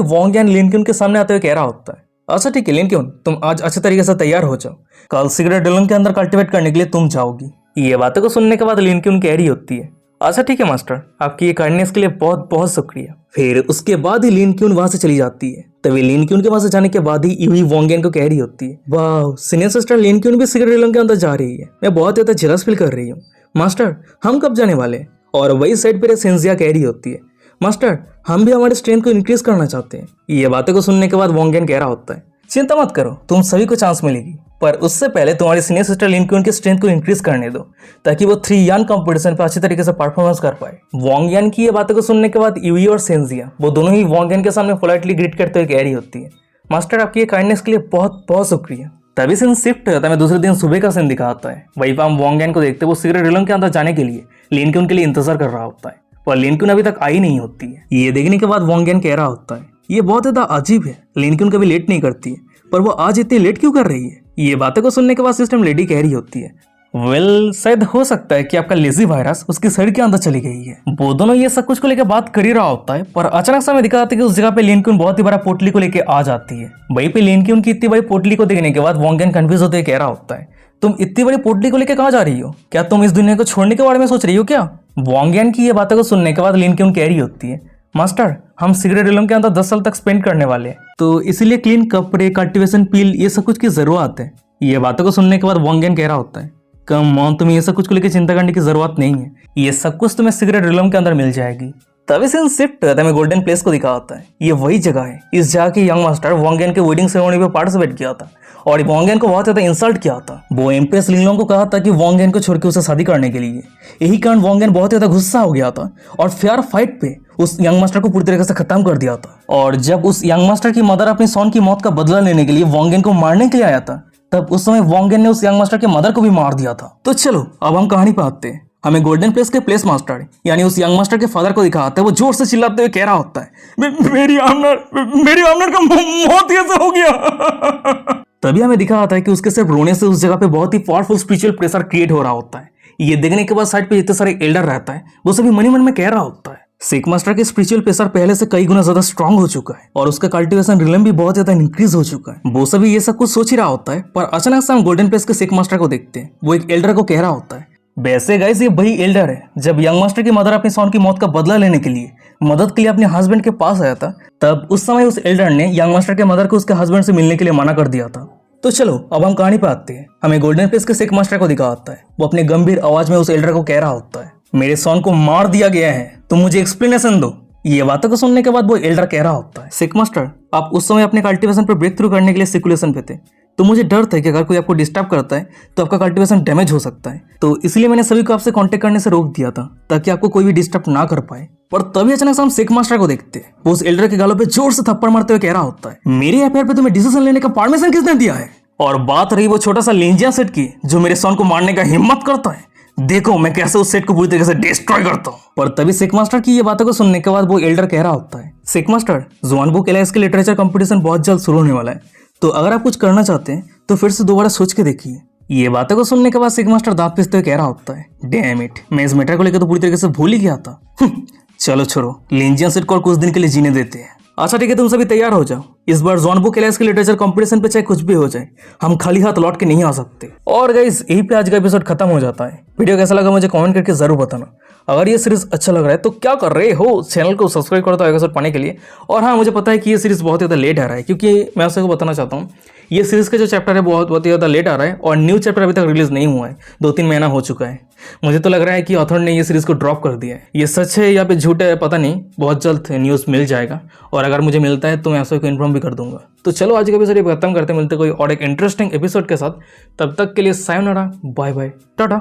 वोंगियन लिन क्यून के सामने आते हुए कह रहा होता है, अच्छा ठीक है लिन क्यून तुम आज अच्छे तरीके से तैयार हो जाओ, कल सीक्रेट रिलम के अंदर कल्टिवेट करने के लिए तुम जाओगी। ये बातों को सुनने के बाद लिन क्यून कह रही होती है, अच्छा ठीक है मास्टर, आपकी ये काइंडनेस के लिए बहुत बहुत शुक्रिया। फिर उसके बाद ही लिन क्यून वहां से चली जाती है। तभी लिन क्यून के वहां से जाने के बाद ही यूवी वोंगियन को कह रही होती है, वाह सीनियर सिस्टर लिन क्यून भी सीक्रेट रिलम के अंदर जा रही है, मैं बहुत ज्यादा जेलस फील कर रही हूँ। मास्टर हम कब जाने वाले? और वही साइड पर सेंजिया कह रही होती है, मास्टर हम भी हमारे स्ट्रेंथ को इंक्रीज करना चाहते हैं। ये बातों को सुनने के बाद वोंगियन कह रहा होता है, चिंता मत करो तुम सभी को चांस मिलेगी, पर उससे पहले तुम्हारी सीनियर सिस्टर लिन क्यून की स्ट्रेंथ को इंक्रीज करने दो ताकि वो 3 यान कंपटीशन पे अच्छी तरीके से परफॉर्मेंस कर पाए। वॉन्ग यान की ये बातों को सुनने के बाद यूई और सेंजिया वो दोनों ही वॉन्ग यान के सामने पोलाइटली ग्रीट करते हुए कह रही होती है, मास्टर आपकी ये काइंडनेस के लिए बहुत बहुत शुक्रिया। तभी सीन शिफ्ट होता है, दूसरे दिन सुबह का सीन दिखाता है। वहीं पर हम वॉन्ग यान को देखते वो सिगरेट रिलम के अंदर जाने के लिए लिन क्यून के लिए इंतजार कर रहा होता है और लिन क्यून अभी तक आई नहीं होती है। ये देखने के बाद वॉन्ग यान कह रहा होता है, ये बहुत ज्यादा अजीब है, लिन क्यून कभी लेट नहीं करती है पर वो आज इतनी लेट क्यों कर रही है। ये बातें को सुनने के बाद सिस्टम लेडी कह रही होती है, वेल शायद हो सकता है कि आपका लेजी वायरस उसके शरीर के अंदर चली गई है। वो दोनों ये सब कुछ को लेकर बात कर ही रहा होता है पर अचानक से हमें दिखाता है कि उस जगह पे लिन क्यून बहुत ही बड़ा पोटली को लेकर आ जाती है। वहीं पे लिन क्यून की इतनी बड़ी पोटली को देखने के बाद वॉन्ग यान कंफ्यूज होते कह रहा होता है, तुम इतनी बड़ी पोटली को लेकर कहाँ जा रही हो, क्या तुम इस दुनिया को छोड़ने के बारे में सोच रही हो क्या। वॉन्ग यान की ये बातों को सुनने के बाद लिन क्यून कह रही होती है, मास्टर हम सिगरेट रिलम के अंदर 10 साल तक स्पेंड करने वाले हैं तो इसीलिए क्लीन कपड़े, कल्टीवेशन पील ये सब कुछ की जरूरत है। ये बातों को सुनने के बाद वॉन्ग यान कह रहा होता है, कम ऑन तुम्हें ये सब कुछ को लेकर चिंता करने की जरूरत नहीं है, ये सब कुछ तुम्हें सिगरेट रिलम के अंदर मिल जाएगी। तभी सीन शिफ्ट होता है, गोल्डन प्लेस को दिखा होता है। ये वही जगह है, इस जगह के यंग मास्टर वॉन्ग यान के वेडिंग सेरेमनी पे पार्टिसिपेट किया था और वॉन्ग यान को बहुत ज्यादा इंसल्ट किया था। वो एम्प्रेस लिंगलोंग को कहा था कि वॉन्ग यान को छोड़ के उसे शादी करने के लिए। यही कारण वॉन्ग यान बहुत ज्यादा गुस्सा हो गया था और फेयर फाइट पे उस यंग मास्टर को पूरी तरीके से खत्म कर दिया था। और जब उस यंग मास्टर की मदर अपनी सॉन की मौत का बदला लेने के लिए वॉन्ग यान को मारने के लिए आया था तब उस समय वॉन्ग यान ने उस यंग मास्टर के मदर को भी मार दिया था। तो चलो अब हम कहानी पे आते हैं। हमें गोल्डन प्लेस के प्लेस मास्टर यानी उस यंग मास्टर के फादर को दिखाता है। वो जोर से चिल्लाते हुए कह रहा होता है, मेरी आमनर का मौत कैसे हो गया। तभी हमें दिखा आता है कि उसके सिर्फ रोने से उस जगह पे बहुत ही पावरफुल स्पिरिचुअल प्रेशर क्रिएट हो रहा होता है। ये देखने के बाद साइड पे इतने सारे एल्डर रहता है, वो सभी मन ही मन में कह रहा होता है, सिक मास्टर के स्पिरिचुअल प्रेशर पहले से कई गुना ज्यादा स्ट्रांग हो चुका है और उसका कल्टीवेशन रिलम भी बहुत ज्यादा इंक्रीज हो चुका है। वो सभी ये सब कुछ सोच ही रहा होता है पर अचानक से हम गोल्डन प्लेस के सिक मास्टर को देखते हैं। वो एक एल्डर को कह रहा होता है, वैसे गाइस ये वही एल्डर है जब यंग मास्टर की मदर अपनी सॉन की मौत का बदला लेने के लिए मदद के लिए अपने हस्बैंड के पास आया था। तब उस समय उस एल्डर ने यंग मास्टर के मदर को उसके हस्बैंड से मिलने के लिए मना कर दिया था। तो चलो अब हम कहानी पे आते हैं। हमें गोल्डन प्लेस के सिक मास्टर को दिखाता है। वो अपने गंभीर आवाज में उस एल्डर को कह रहा होता है, मेरे सॉन को मार दिया गया है, तुम मुझे एक्सप्लेनेशन दो। ये बातों को सुनने के बाद वो एल्डर कह रहा होता है, सिक मास्टर आप उस समय अपने कल्टीवेशन पर ब्रेक थ्रू करने के लिए सिकुलेशन पे थे तो मुझे डर था कि अगर कोई आपको डिस्टर्ब करता है तो आपका कल्टीवेशन डैमेज हो सकता है, तो इसलिए मैंने सभी को आपसे कांटेक्ट करने से रोक दिया था ताकि आपको कोई भी डिस्टर्ब ना कर पाए। पर तभी अचानक से हम सिक मास्टर को देखते हैं। वो उस एल्डर के गालों पे जोर से थप्पड़ मारते हुए कह रहा होता है, मेरे अफेयर पे तुम्हें डिसीजन लेने का परमिशन किसने दिया है। और बात रही वो छोटा सा लेंजिया सेट की जो मेरे सॉन को मारने का हिम्मत करता है, देखो मैं कैसे उस सेट को पूरी तरीके से डिस्ट्रॉय करता हूँ। पर तभी सिक मास्टर की ये बातों को सुनने के बाद वो एल्डर कह रहा होता है, सिक मास्टर जुआनबुक एलायंस के लिटरेचर कंपटीशन बहुत जल्द शुरू होने वाला है, तो अगर आप कुछ करना चाहते हैं तो फिर से दोबारा सोच के देखिए। ये बातों को सुनने के बाद सिक मास्टर दांत पीसते हुए कह रहा होता है, डैम इट, मैं इस मैटर को लेकर तो पूरी तरीके से भूल ही गया था। चलो छोड़ो, लेंजियन सेट को कुछ दिन के लिए जीने देते हैं। अच्छा ठीक है, तुम सभी तैयार हो जाओ। इस बार जुआनबुक एलायंस के लिटरेचर कंपटीशन पे चाहे कुछ भी हो जाए, हम खाली हाथ लौट के नहीं आ सकते। और गाइस यही पे आज का एपिसोड खत्म हो जाता है। वीडियो कैसा लगा मुझे कमेंट करके जरूर बताना। अगर ये सीरीज अच्छा लग रहा है तो क्या कर रहे हो, चैनल को सब्सक्राइब कर दो एपिसोड पाने के लिए। और हाँ, मुझे पता है कि ये सीरीज बहुत ज़्यादा लेट आ रहा है क्योंकि मैं आपको बताना चाहता हूँ ये सीरीज का जो चैप्टर है बहुत ही ज़्यादा लेट आ रहा है और न्यू चैप्टर अभी तक रिलीज नहीं हुआ है, 2-3 महीना हो चुका है। मुझे तो लग रहा है कि ऑथर ने ये सीरीज को ड्रॉप कर दिया है। ये सच है या फिर झूठ है पता नहीं, बहुत जल्द न्यूज़ मिल जाएगा और अगर मुझे मिलता है तो मैं आपको इन्फॉर्म भी कर दूंगा। तो चलो आज का एपिसोड ये खत्म करते, मिलते कोई और एक इंटरेस्टिंग एपिसोड के साथ। तब तक के लिए सायोनारा, बाय बाय, टाटा।